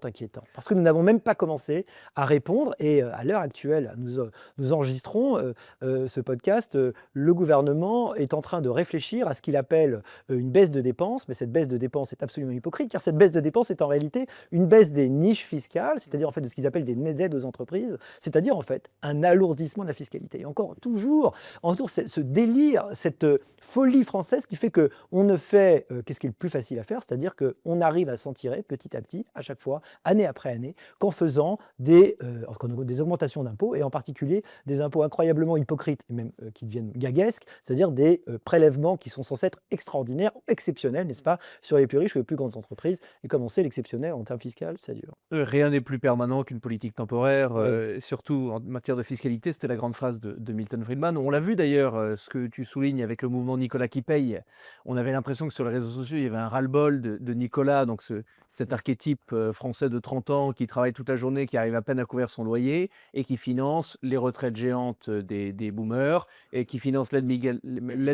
inquiétant. Parce que nous n'avons même pas commencé à répondre et à l'heure actuelle, nous enregistrons ce podcast, le gouvernement est en train de réfléchir à ce qu'il appelle une baisse de dépenses, mais cette baisse de dépenses est absolument hypocrite, car cette baisse de dépenses est en réalité une baisse des niches fiscales, c'est-à-dire en fait de ce qu'ils appellent des net aides aux entreprises, c'est-à-dire en fait un alourdissement de la fiscalité. Et encore toujours, ce délire, cette folie française qui fait qu'on ne fait qu'est-ce qui est le plus facile à faire, c'est-à-dire qu'on arrive à s'en tirer petit à petit, à chaque fois, année après année, qu'en faisant des augmentations d'impôts, et en particulier des impôts incroyablement hypocrites, et même qui deviennent gaguesques, c'est-à-dire des prélèvements qui sont censés être extraordinaires, exceptionnels, n'est-ce pas, sur les plus riches ou les plus grandes entreprises. Et comme on sait, l'exceptionnel en termes fiscaux, ça dure. Rien n'est plus permanent qu'une politique temporaire, Oui. surtout en matière de fiscalité. C'était la grande phrase de Milton Friedman. On l'a vu d'ailleurs, ce que tu soulignes avec le mouvement Nicolas qui paye. On avait l'impression que sur les réseaux sociaux, il y avait un ras-le-bol de Nicolas, donc cet archétype français de 30 ans qui travaille toute la journée, qui arrive à peine à couvrir son loyer et qui finance les retraites géantes des boomers et qui finance l'aide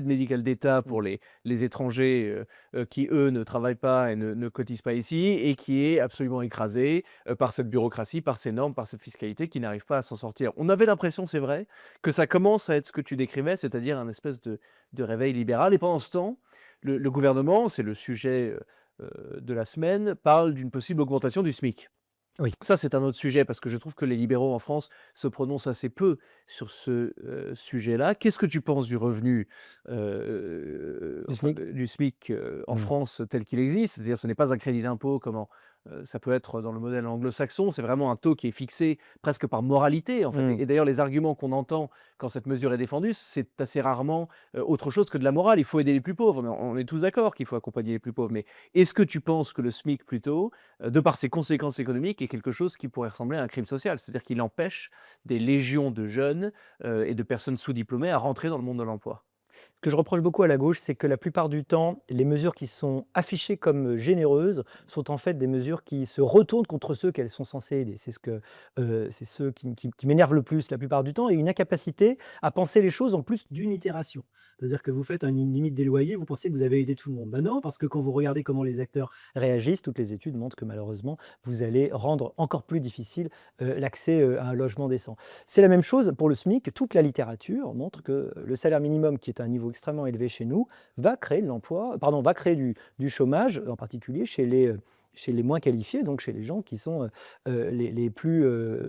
médicale d'État pour les étrangers qui, eux, ne travaillent pas et ne cotisent pas ici et qui est absolument écrasé par cette bureaucratie, par ces normes, par cette fiscalité qui n'arrive pas à s'en sortir. On avait l'impression, c'est vrai, que ça commence à être ce que tu décrivais, c'est-à-dire un espèce de réveil libéral. Et pendant ce temps, le gouvernement, c'est le sujet de la semaine, parle d'une possible augmentation du SMIC. Oui. Ça, c'est un autre sujet parce que je trouve que les libéraux en France se prononcent assez peu sur ce sujet-là. Qu'est-ce que tu penses du revenu Du enfin, SMIC. du SMIC en Mm. France tel qu'il existe? C'est-à-dire ce n'est pas un crédit d'impôt comme Ça peut être dans le modèle anglo-saxon, c'est vraiment un taux qui est fixé presque par moralité, en fait. Mmh. Et d'ailleurs, les arguments qu'on entend quand cette mesure est défendue, c'est assez rarement, autre chose que de la morale. Il faut aider les plus pauvres, mais on est tous d'accord qu'il faut accompagner les plus pauvres. Mais est-ce que tu penses que le SMIC plutôt, de par ses conséquences économiques, est quelque chose qui pourrait ressembler à un crime social? C'est-à-dire qu'il empêche des légions de jeunes, et de personnes sous-diplômées à rentrer dans le monde de l'emploi? Ce que je reproche beaucoup à la gauche, c'est que la plupart du temps, les mesures qui sont affichées comme généreuses sont en fait des mesures qui se retournent contre ceux qu'elles sont censées aider. C'est ceux qui m'énervent le plus la plupart du temps et une incapacité à penser les choses en plus d'une itération. C'est-à-dire que vous faites une limite des loyers, vous pensez que vous avez aidé tout le monde. Ben non, parce que quand vous regardez comment les acteurs réagissent, toutes les études montrent que malheureusement, vous allez rendre encore plus difficile l'accès à un logement décent. C'est la même chose pour le SMIC. Toute la littérature montre que le salaire minimum, qui est à un niveau extrêmement élevé chez nous, va créer de l'emploi, pardon, va créer du chômage, en particulier chez les moins qualifiés, donc chez les gens qui sont les plus,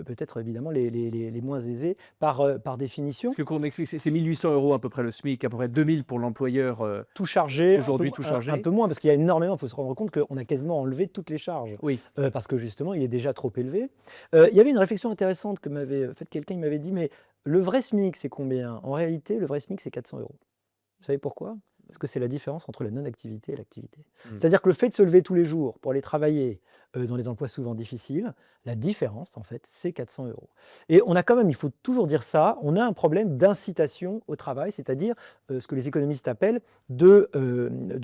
peut-être évidemment, les moins aisés par Parce définition. que qu'on explique, c'est 1 800 € à peu près le SMIC, à peu près 2 000 pour l'employeur, Tout chargé, aujourd'hui tout un chargé. peu moins, parce qu'il y a énormément, il faut se rendre compte qu'on a quasiment enlevé toutes les charges, Oui. parce que justement, il est déjà trop élevé. Il y avait une réflexion intéressante que m'avait faite quelqu'un, il m'avait dit: «Mais le vrai SMIC, c'est combien?» En réalité, le vrai SMIC, c'est 400 €. Vous savez pourquoi? Parce que c'est la différence entre la non-activité et l'activité. Mmh. C'est-à-dire que le fait de se lever tous les jours pour aller travailler, dans des emplois souvent difficiles, la différence, en fait, c'est 400 €. Et on a quand même, il faut toujours dire ça, on a un problème d'incitation au travail, c'est-à-dire, ce que les économistes appellent de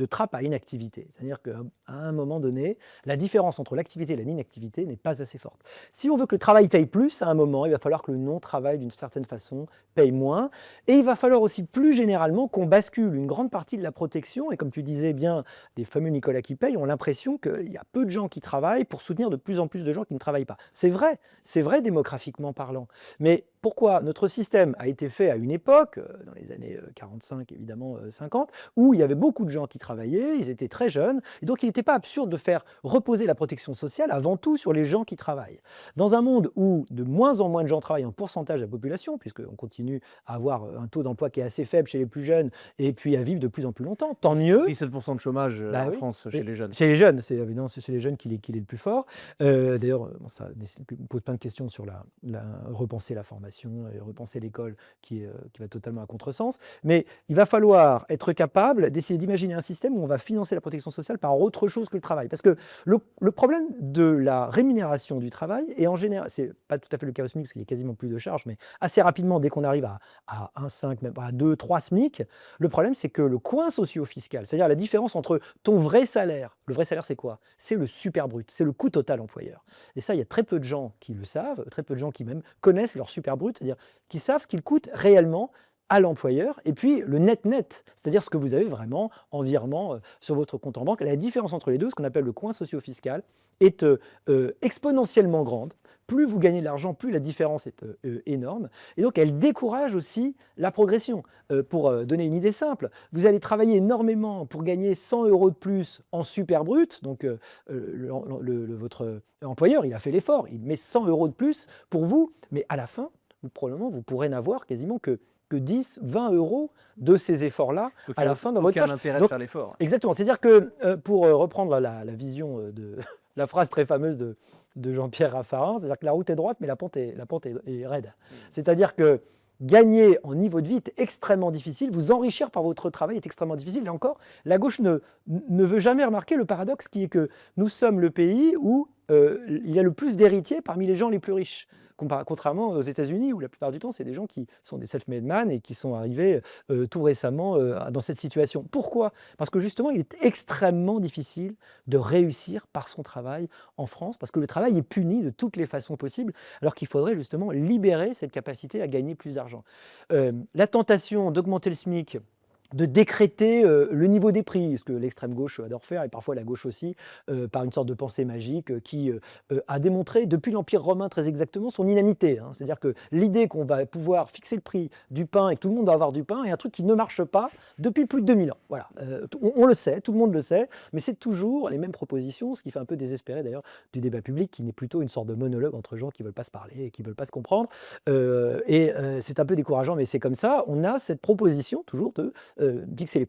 trappe à inactivité. C'est-à-dire qu'à un moment donné, la différence entre l'activité et la non-activité n'est pas assez forte. Si on veut que le travail paye plus, à un moment, il va falloir que le non-travail, d'une certaine façon, paye moins. Et il va falloir aussi plus généralement qu'on bascule une grande partie de la protection, et comme tu disais bien, les fameux Nicolas qui payent ont l'impression qu'il y a peu de gens qui travaillent pour soutenir de plus en plus de gens qui ne travaillent pas. C'est vrai démographiquement parlant. Mais pourquoi? Notre système a été fait à une époque, dans les années 45 évidemment, 50, où il y avait beaucoup de gens qui travaillaient, ils étaient très jeunes, et donc il n'était pas absurde de faire reposer la protection sociale avant tout sur les gens qui travaillent. Dans un monde où de moins en moins de gens travaillent en pourcentage de la population, puisqu'on continue à avoir un taux d'emploi qui est assez faible chez les plus jeunes et puis à vivre de plus en plus longtemps, tant mieux. 17% de chômage, Bah en oui, France chez et les jeunes. chez les jeunes, c'est évidemment, c'est chez les jeunes qu'il est le plus fort. D'ailleurs, bon, ça me pose plein de questions sur repenser la formation et repenser l'école qui va totalement à contresens. Mais il va falloir être capable d'essayer d'imaginer un système où on va financer la protection sociale par autre chose que le travail. Parce que le problème de la rémunération du travail, et en général, c'est pas tout à fait le cas au SMIC parce qu'il y a quasiment plus de charges, mais assez rapidement, dès qu'on arrive à 1,5, même à 2, 3 SMIC, le problème c'est que le coin socio-fiscal, c'est-à-dire la différence entre ton vrai salaire, le vrai salaire c'est quoi? C'est le super brut, c'est le coût total employeur. Et ça, il y a très peu de gens qui le savent, très peu de gens qui même connaissent leur super brut, c'est-à-dire qui savent ce qu'il coûte réellement à l'employeur, et puis le net, c'est-à-dire ce que vous avez vraiment en virement sur votre compte en banque. La différence entre les deux, ce qu'on appelle le coin socio-fiscal, est exponentiellement grande. Plus vous gagnez de l'argent, plus la différence est énorme. Et donc, elle décourage aussi la progression. Pour donner une idée simple, vous allez travailler énormément pour gagner 100 € de plus en super brut. Donc, votre employeur, il a fait l'effort, il met 100 € de plus pour vous, mais à la fin, probablement, vous pourrez n'avoir quasiment que 10, 20 € de ces efforts-là Donc à il y la a fin dans votre aucun poche. intérêt de Donc, faire l'effort. exactement. C'est-à-dire que, pour reprendre la vision de la phrase très fameuse de Jean-Pierre Raffarin, c'est-à-dire que la route est droite, mais la pente est raide. Mmh. C'est-à-dire que gagner en niveau de vie est extrêmement difficile, vous enrichir par votre travail est extrêmement difficile. Là encore, la gauche ne veut jamais remarquer le paradoxe qui est que nous sommes le pays où il y a le plus d'héritiers parmi les gens les plus riches. Contrairement aux États-Unis, où la plupart du temps, c'est des gens qui sont des self-made man et qui sont arrivés tout récemment dans cette situation. Pourquoi? Parce que justement, il est extrêmement difficile de réussir par son travail en France, parce que le travail est puni de toutes les façons possibles, alors qu'il faudrait justement libérer cette capacité à gagner plus d'argent. La tentation d'augmenter le SMIC, de décréter le niveau des prix, ce que l'extrême gauche adore faire, et parfois la gauche aussi, par une sorte de pensée magique qui a démontré depuis l'Empire romain très exactement son inanité. Hein. C'est-à-dire que l'idée qu'on va pouvoir fixer le prix du pain et que tout le monde doit avoir du pain est un truc qui ne marche pas depuis plus de 2000 ans. Voilà. On le sait, tout le monde le sait, mais c'est toujours les mêmes propositions, ce qui fait un peu désespérer d'ailleurs du débat public, qui n'est plutôt une sorte de monologue entre gens qui ne veulent pas se parler et qui ne veulent pas se comprendre. C'est un peu décourageant, mais c'est comme ça. On a cette proposition toujours de fixer les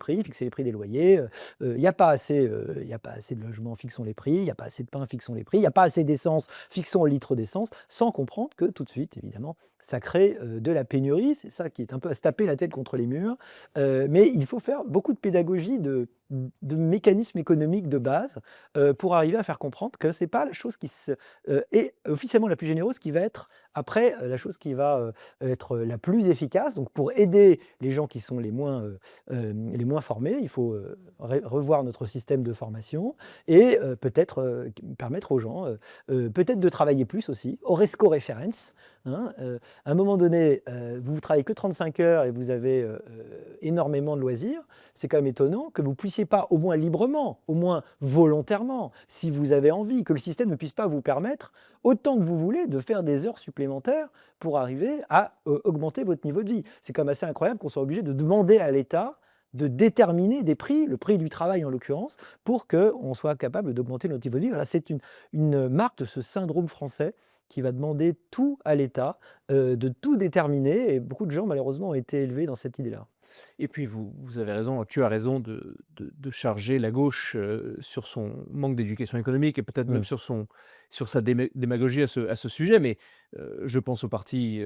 prix des loyers. Il n'y a pas assez, il y a pas assez de logements, fixons les prix. Il n'y a pas assez de pain, fixons les prix. Il n'y a pas assez d'essence, fixons le litre d'essence, sans comprendre que tout de suite, évidemment, ça crée de la pénurie. C'est ça qui est un peu à se taper la tête contre les murs. Mais il faut faire beaucoup de pédagogie de mécanismes économiques de base pour arriver à faire comprendre que c'est pas la chose est officiellement la plus généreuse qui va être après la chose qui va être la plus efficace. Donc pour aider les gens qui sont les moins formés, il faut revoir notre système de formation et peut-être permettre aux gens peut-être de travailler plus aussi, au resco referens. Hein, à un moment donné, vous ne travaillez que 35 heures et vous avez énormément de loisirs. C'est quand même étonnant que vous ne puissiez pas, au moins librement, au moins volontairement, si vous avez envie, que le système ne puisse pas vous permettre, autant que vous voulez, de faire des heures supplémentaires pour arriver à augmenter votre niveau de vie. C'est quand même assez incroyable qu'on soit obligé de demander à l'État de déterminer des prix, le prix du travail en l'occurrence, pour qu'on soit capable d'augmenter notre niveau de vie. Voilà, c'est une marque de ce syndrome français qui va demander tout à l'État, de tout déterminer. Et beaucoup de gens, malheureusement, ont été élevés dans cette idée-là. Et puis vous avez raison, tu as raison de charger la gauche, sur son manque d'éducation économique et peut-être même Mmh. sur sa démagogie à ce sujet. Mais, je pense au parti,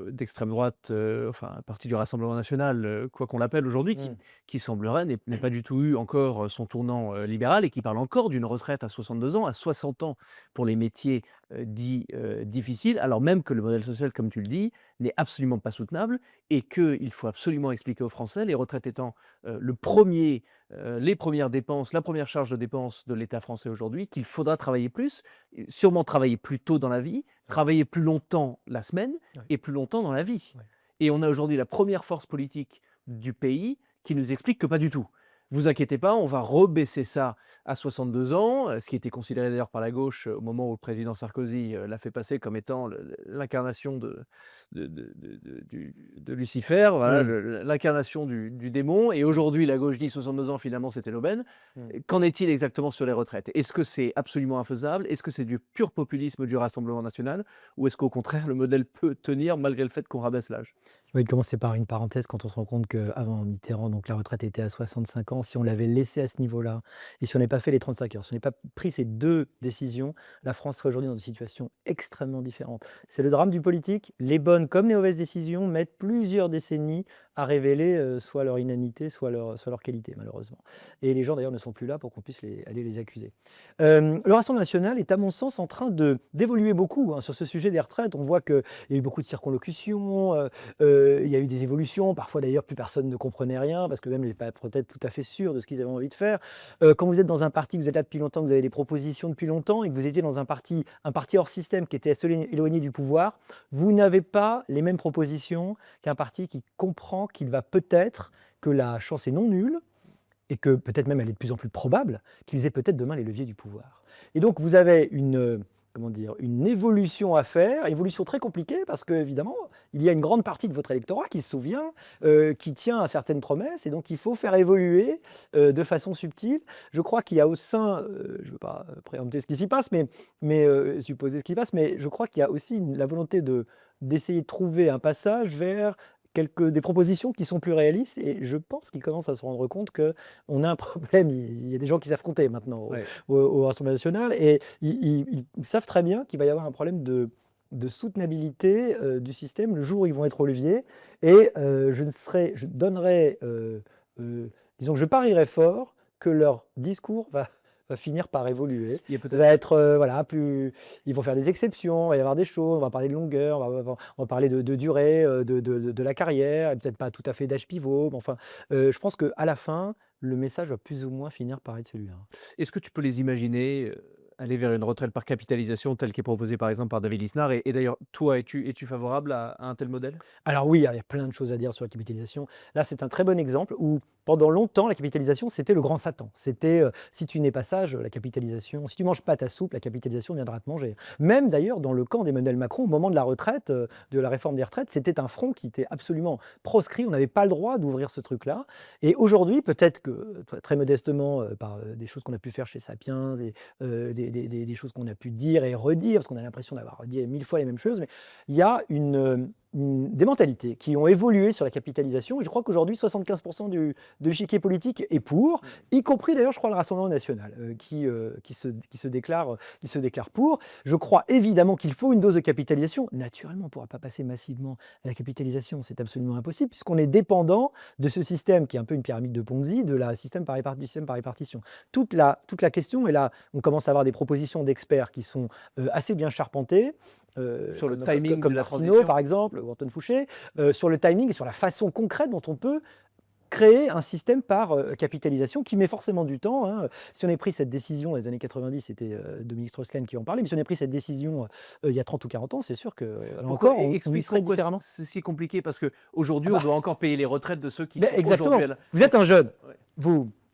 d'extrême droite, enfin, un parti du Rassemblement national, quoi qu'on l'appelle aujourd'hui, Mmh. qui semblerait n'ait pas du tout eu encore, son tournant, libéral et qui parle encore d'une retraite à 62 ans, à 60 ans pour les métiers, dits, difficiles, alors même que le modèle social, comme tu le dis, n'est absolument pas soutenable et qu'il faut absolument expliquer aux Français, les retraites étant les premières dépenses, la première charge de dépenses de l'État français aujourd'hui, qu'il faudra travailler plus, et sûrement travailler plus tôt dans la vie, Ouais, travailler plus longtemps la semaine ouais, et plus longtemps dans la vie. ouais. Et on a aujourd'hui la première force politique du pays qui nous explique que pas du tout. Vous inquiétez pas, on va rebaisser ça à 62 ans, ce qui était considéré d'ailleurs par la gauche au moment où le président Sarkozy l'a fait passer comme étant l'incarnation de Lucifer, voilà, Mmh. l'incarnation du démon. Et aujourd'hui, la gauche dit 62 ans, finalement, c'était l'aubaine. Mmh. Qu'en est-il exactement sur les retraites? Est-ce que c'est absolument infaisable? Est-ce que c'est du pur populisme du Rassemblement national? Ou est-ce qu'au contraire, le modèle peut tenir malgré le fait qu'on rabaisse l'âge? Je vais commencer par une parenthèse quand on se rend compte qu'avant Mitterrand, donc la retraite était à 65 ans. Si on l'avait laissé à ce niveau-là et si on n'avait pas fait les 35 heures, si on n'avait pas pris ces 2 décisions, la France serait aujourd'hui dans une situation extrêmement différente. C'est le drame du politique. Les bonnes comme les mauvaises décisions mettent plusieurs décennies à révéler, soit leur inanité, soit leur qualité malheureusement. Et les gens d'ailleurs ne sont plus là pour qu'on puisse aller les accuser. Le Rassemblement national est à mon sens en train d'évoluer beaucoup, hein, sur ce sujet des retraites. On voit qu'il y a eu beaucoup de circonlocutions, il y a eu des évolutions, parfois d'ailleurs plus personne ne comprenait rien, parce que même ils n'étaient pas peut-être tout à fait sûrs de ce qu'ils avaient envie de faire. Quand vous êtes dans un parti, que vous êtes là depuis longtemps, que vous avez des propositions depuis longtemps, et que vous étiez dans un parti hors système qui était assez éloigné du pouvoir, vous n'avez pas les mêmes propositions qu'un parti qui comprend qu'il va peut-être, que la chance est non nulle, et que peut-être même elle est de plus en plus probable, qu'ils aient peut-être demain les leviers du pouvoir. Et donc vous avez comment dire, une évolution à faire, évolution très compliquée parce qu'évidemment, il y a une grande partie de votre électorat qui se souvient, qui tient à certaines promesses, et donc il faut faire évoluer de façon subtile. Je crois qu'il y a au sein, je ne veux pas préempter ce qui s'y passe, mais supposer ce qui se passe, mais je crois qu'il y a aussi la volonté d'essayer de trouver un passage vers des propositions qui sont plus réalistes, et je pense qu'ils commencent à se rendre compte qu'on a un problème. Il y a des gens qui savent compter maintenant Ouais. au Rassemblement national, et ils savent très bien qu'il va y avoir un problème de soutenabilité du système le jour où ils vont être au levier. Et je donnerais, disons que je parierais fort que leur discours va finir par évoluer, Il y a peut-être va être voilà, plus, ils vont faire des exceptions, il va y avoir des choses, on va parler de longueur, on va parler de durée de la carrière, et peut-être pas tout à fait d'âge pivot, mais enfin, je pense qu'à la fin, le message va plus ou moins finir par être celui-là. Est-ce que tu peux les imaginer, aller vers une retraite par capitalisation telle qu'est proposée par exemple par David Lisnard? Et d'ailleurs, toi, es-tu favorable à un tel modèle? Alors oui, il y a plein de choses à dire sur la capitalisation. Là, c'est un très bon exemple où pendant longtemps, la capitalisation, c'était le grand Satan. C'était, si tu n'es pas sage, la capitalisation, si tu manges pas ta soupe, la capitalisation viendra te manger. Même d'ailleurs dans le camp d'Emmanuel Macron, au moment de la retraite, de la réforme des retraites, c'était un front qui était absolument proscrit. On n'avait pas le droit d'ouvrir ce truc-là. Et aujourd'hui, peut-être que, très modestement, par des choses qu'on a pu faire chez Sapiens, des choses qu'on a pu dire et redire, parce qu'on a l'impression d'avoir dit 1000 fois les mêmes choses, mais il y a une des mentalités qui ont évolué sur la capitalisation. Et je crois qu'aujourd'hui, 75% de l'échiquier politique est pour, y compris d'ailleurs, je crois, le Rassemblement national, qui se déclare pour. Je crois évidemment qu'il faut une dose de capitalisation. Naturellement, on ne pourra pas passer massivement à la capitalisation, c'est absolument impossible, puisqu'on est dépendant de ce système qui est un peu une pyramide de Ponzi, du système par répartition. Toute la question est là. On commence à avoir des propositions d'experts qui sont assez bien charpentées. Sur le timing comme de la Martineau, transition. par exemple, ou Antoine Fouché, sur le timing et sur la façon concrète dont on peut créer un système par capitalisation qui met forcément du temps. Hein. Si on a pris cette décision dans les années 90, c'était Dominique Strauss-Kahn qui en parlait, mais si on a pris cette décision il y a 30 ou 40 ans, c'est sûr que là encore, on y Explique serait pourquoi différemment. c'est si compliqué, parce qu'aujourd'hui, on doit encore payer les retraites de ceux qui Mais sont exactement. aujourd'hui à la... Vous êtes un jeune, Ouais.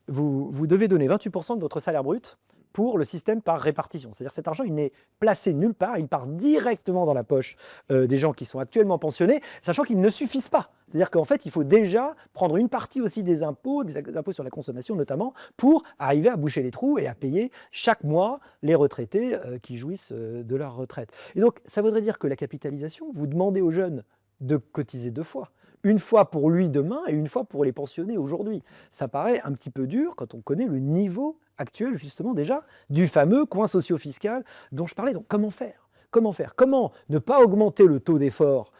vous devez donner 28% de votre salaire brut pour le système par répartition. C'est-à-dire que cet argent, il n'est placé nulle part, il part directement dans la poche des gens qui sont actuellement pensionnés, sachant qu'ils ne suffisent pas. C'est-à-dire qu'en fait, il faut déjà prendre une partie aussi des impôts sur la consommation notamment, pour arriver à boucher les trous et à payer chaque mois les retraités qui jouissent de leur retraite. Et donc, ça voudrait dire que la capitalisation, vous demandez aux jeunes de cotiser 2 fois. Une fois pour lui demain et une fois pour les pensionnés aujourd'hui. Ça paraît un petit peu dur quand on connaît le niveau actuel, justement, déjà, du fameux coin socio-fiscal dont je parlais. Donc, comment faire ? Comment faire ? Comment ne pas augmenter le taux d'effort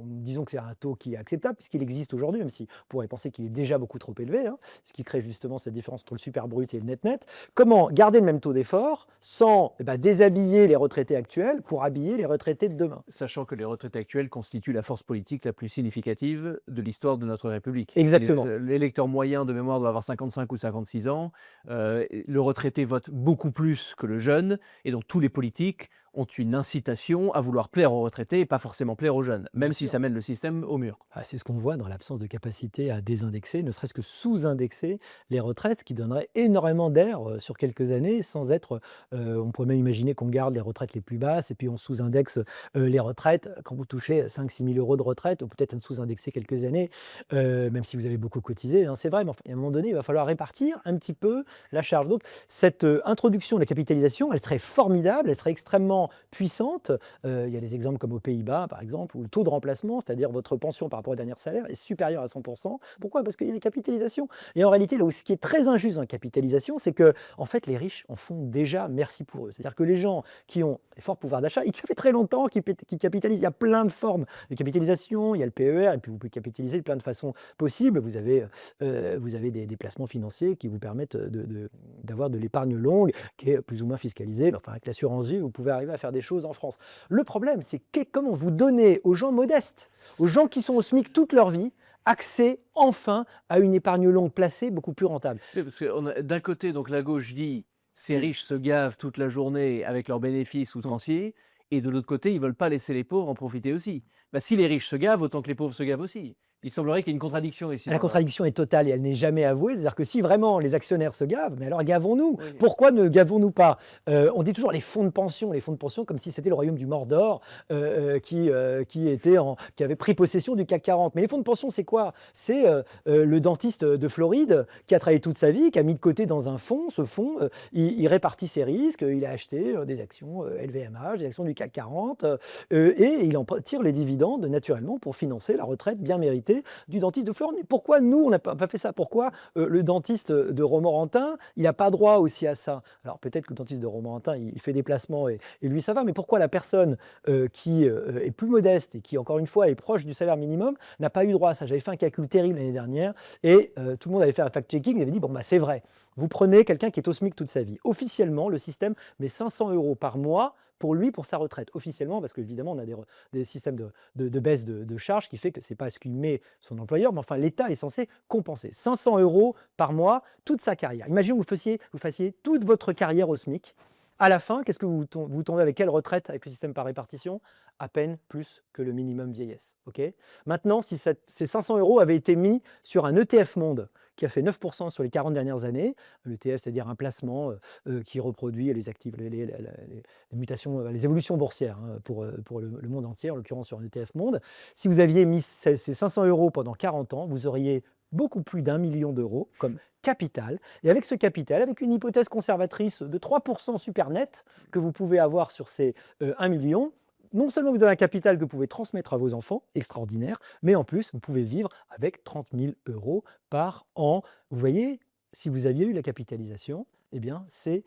disons que c'est un taux qui est acceptable, puisqu'il existe aujourd'hui, même si on pourrait penser qu'il est déjà beaucoup trop élevé, hein, puisqu'il crée justement cette différence entre le super brut et le net-net. Comment garder le même taux d'effort sans déshabiller les retraités actuels pour habiller les retraités de demain ? Sachant que les retraites actuelles constituent la force politique la plus significative de l'histoire de notre République. Exactement. L'électeur moyen de mémoire doit avoir 55 ou 56 ans. Le retraité vote beaucoup plus que le jeune, et donc tous les politiques ont une incitation à vouloir plaire aux retraités et pas forcément plaire aux jeunes, même si ça mène le système au mur. C'est ce qu'on voit dans l'absence de capacité à désindexer, ne serait-ce que sous-indexer les retraites, ce qui donnerait énormément d'air sur quelques années, sans être... on pourrait même imaginer qu'on garde les retraites les plus basses et puis on sous-indexe les retraites quand vous touchez 5 000 – 6 000 euros de retraite, ou peut-être sous-indexer quelques années, même si vous avez beaucoup cotisé, hein, c'est vrai, mais enfin, à un moment donné, il va falloir répartir un petit peu la charge. Donc cette introduction de la capitalisation, elle serait formidable, elle serait extrêmement puissante. Il y a des exemples comme aux Pays-Bas, par exemple, où le taux de remplacement, c'est-à-dire votre pension par rapport au dernier salaire, est supérieur à 100%. Pourquoi ? Parce qu'il y a une capitalisation. Et en réalité, là où ce qui est très injuste dans la capitalisation, c'est que en fait, les riches en font déjà merci pour eux. C'est-à-dire que les gens qui ont un fort pouvoir d'achat, ça fait très longtemps qu'ils capitalisent. Il y a plein de formes de capitalisation, il y a le PER, et puis vous pouvez capitaliser de plein de façons possibles. Vous avez des placements financiers qui vous permettent d'avoir de l'épargne longue, qui est plus ou moins fiscalisée. Enfin, avec l'assurance vie, vous pouvez arriver à faire des choses en France. Le problème, c'est comment vous donnez aux gens modestes, aux gens qui sont au SMIC toute leur vie, accès enfin à une épargne longue placée beaucoup plus rentable. Oui, parce que d'un côté, donc la gauche dit ces riches se gavent toute la journée avec leurs bénéfices outranciers, et de l'autre côté, ils ne veulent pas laisser les pauvres en profiter aussi. Si les riches se gavent, autant que les pauvres se gavent aussi. Il semblerait qu'il y ait une contradiction ici. La contradiction est totale et elle n'est jamais avouée. C'est-à-dire que si vraiment les actionnaires se gavent, mais alors gavons-nous. Oui. Pourquoi ne gavons-nous pas? On dit toujours les fonds de pension comme si c'était le royaume du Mordor qui avait pris possession du CAC 40. Mais les fonds de pension, c'est quoi? C'est le dentiste de Floride qui a travaillé toute sa vie, qui a mis de côté dans un fonds. Ce fonds, il répartit ses risques, il a acheté des actions LVMH, des actions du CAC 40, et il en tire les dividendes naturellement pour financer la retraite bien méritée du dentiste de Floride. Mais pourquoi nous, on n'a pas fait ça? Pourquoi le dentiste de Romorantin, il n'a pas droit aussi à ça? Alors peut-être que le dentiste de Romorantin, il fait des placements et lui, ça va, mais pourquoi la personne qui est plus modeste et qui, encore une fois, est proche du salaire minimum, n'a pas eu droit à ça? J'avais fait un calcul terrible l'année dernière et tout le monde avait fait un fact-checking et avait dit, c'est vrai, vous prenez quelqu'un qui est au SMIC toute sa vie. Officiellement, le système met 500 € par mois pour lui, pour sa retraite, officiellement, parce qu'évidemment, on a des systèmes de baisse de charges qui fait que ce n'est pas ce qu'il met son employeur, mais enfin, l'État est censé compenser. 500 € par mois, toute sa carrière. Imaginez que vous fassiez toute votre carrière au SMIC. À la fin, qu'est-ce que vous tombez avec quelle retraite avec le système par répartition? À peine plus que le minimum vieillesse. Okay. Maintenant, si ces 500 € avaient été mis sur un ETF Monde qui a fait 9% sur les 40 dernières années, l'ETF, c'est-à-dire un placement qui reproduit les actifs, les mutations, les évolutions boursières pour le monde entier, en l'occurrence sur un ETF Monde. Si vous aviez mis ces 500 € pendant 40 ans, vous auriez beaucoup plus d'1 million d'euros comme capital. Et avec ce capital, avec une hypothèse conservatrice de 3% super net que vous pouvez avoir sur ces 1 million, non seulement vous avez un capital que vous pouvez transmettre à vos enfants, extraordinaire, mais en plus, vous pouvez vivre avec 30 000 € par an. Vous voyez, si vous aviez eu la capitalisation, eh bien, c'est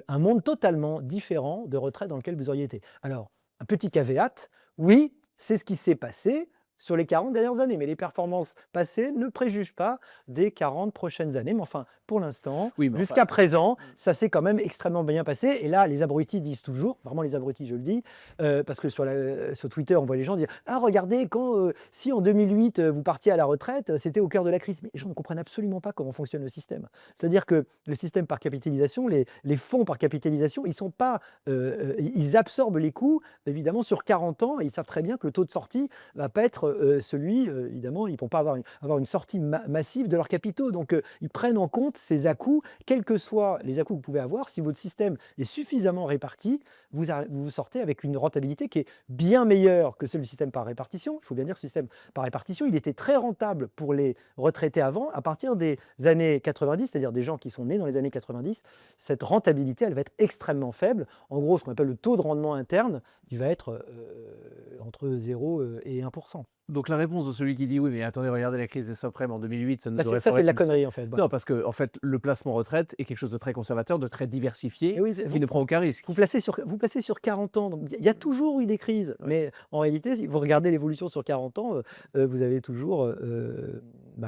un monde totalement différent de retraite dans lequel vous auriez été. Alors, un petit caveat, oui, c'est ce qui s'est passé sur les 40 dernières années, mais les performances passées ne préjugent pas des 40 prochaines années. Mais enfin, pour l'instant, Oui, mais enfin, jusqu'à présent, ça s'est quand même extrêmement bien passé. Et là, les abrutis disent toujours, vraiment les abrutis, je le dis, parce que sur Twitter, on voit les gens dire: «Ah, regardez, si en 2008, vous partiez à la retraite, c'était au cœur de la crise». Mais les gens ne comprennent absolument pas comment fonctionne le système. C'est-à-dire que le système par capitalisation, les fonds par capitalisation, ils sont pas, ils absorbent les coûts, évidemment, sur 40 ans, et ils savent très bien que le taux de sortie va pas être celui, évidemment, ils ne vont pas avoir une sortie massive de leurs capitaux. Donc, ils prennent en compte ces à-coups, quels que soient les à-coups que vous pouvez avoir. Si votre système est suffisamment réparti, vous sortez avec une rentabilité qui est bien meilleure que celle du système par répartition. Il faut bien dire que le système par répartition, il était très rentable pour les retraités avant. À partir des années 90, c'est-à-dire des gens qui sont nés dans les années 90, cette rentabilité, elle va être extrêmement faible. En gros, ce qu'on appelle le taux de rendement interne, il va être entre 0 et 1%. donc la réponse de celui qui dit: «Oui, mais attendez, regardez la crise des subprimes en 2008, ça ne Bah, devrait ça, pas c'est de être la une so». connerie, en fait. Voilà. Non, parce que en fait, le placement retraite est quelque chose de très conservateur, de très Et diversifié, oui, qui ne prend aucun risque. vous placez sur 40 ans, donc il y a toujours eu des crises, Ouais. mais en réalité, si vous regardez l'évolution sur 40 ans, vous avez toujours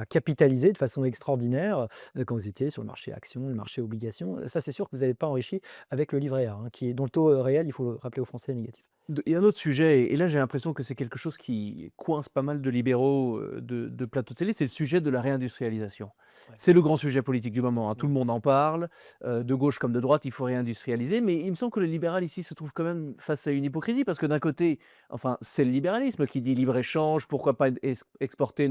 capitalisé de façon extraordinaire quand vous étiez sur le marché actions, le marché obligations. Ça, c'est sûr que vous n'avez pas enrichi avec le livret A, hein, dont le taux réel, il faut le rappeler aux Français, est négatif. Il y a un autre sujet, et là j'ai l'impression que c'est quelque chose qui coince pas mal de libéraux de plateaux de télé, c'est le sujet de la réindustrialisation. Ouais. C'est le grand sujet politique du moment, hein. Tout Mm. le monde en parle, de gauche comme de droite, il faut réindustrialiser, mais il me semble que le libéral ici se trouve quand même face à une hypocrisie, parce que d'un côté, enfin, c'est le libéralisme qui dit libre-échange, pourquoi pas exporter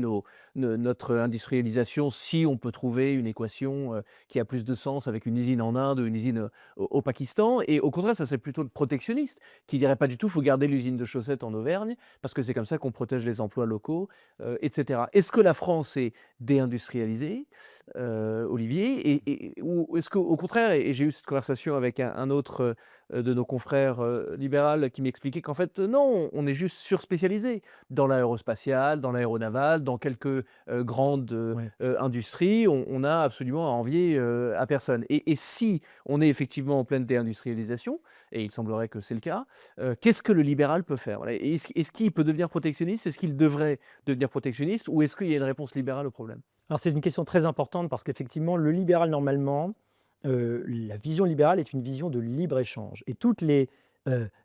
notre industrialisation si on peut trouver une équation qui a plus de sens avec une usine en Inde ou une usine au Pakistan, et au contraire, ça c'est plutôt le protectionniste qui dirait pas du tout: «Faut garder l'usine de chaussettes en Auvergne, parce que c'est comme ça qu'on protège les emplois locaux», et cetera. Est-ce que la France est déindustrialisée, Olivier? Ou est-ce qu'au contraire, et j'ai eu cette conversation avec un autre, de nos confrères, libéral, qui m'expliquait qu'en fait, non, on est juste surspécialisé dans l'aérospatial, dans l'aéronaval, dans quelques, grandes, Ouais. industries. On a absolument à envier, à personne, et si on est effectivement en pleine déindustrialisation, et il semblerait que c'est le cas, qu'est-ce que le libéral peut faire? Voilà. Est-ce qu'il peut devenir protectionniste? Est-ce qu'il devrait devenir protectionniste? Ou est-ce qu'il y a une réponse libérale au problème? Alors, c'est une question très importante parce qu'effectivement, le libéral, normalement, la vision libérale est une vision de libre-échange, et toutes les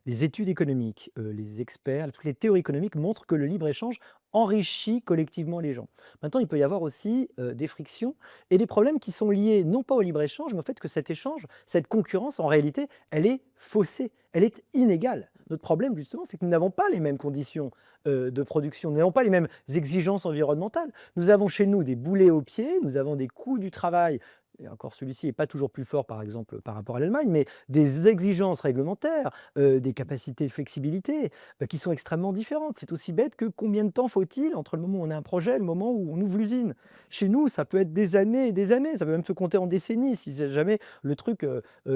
études économiques, les experts, toutes les théories économiques montrent que le libre-échange enrichit collectivement les gens. Maintenant, il peut y avoir aussi, des frictions et des problèmes qui sont liés non pas au libre-échange, mais au fait que cet échange, cette concurrence, en réalité, elle est faussée, elle est inégale. Notre problème, justement, c'est que nous n'avons pas les mêmes conditions, de production, nous n'avons pas les mêmes exigences environnementales. Nous avons chez nous des boulets aux pieds, nous avons des coûts du travail, et encore celui-ci n'est pas toujours plus fort, par exemple, par rapport à l'Allemagne, mais des exigences réglementaires, des capacités de flexibilité, qui sont extrêmement différentes. C'est aussi bête que combien de temps faut-il entre le moment où on a un projet et le moment où on ouvre l'usine? Chez nous, ça peut être des années et des années, ça peut même se compter en décennies si jamais le truc,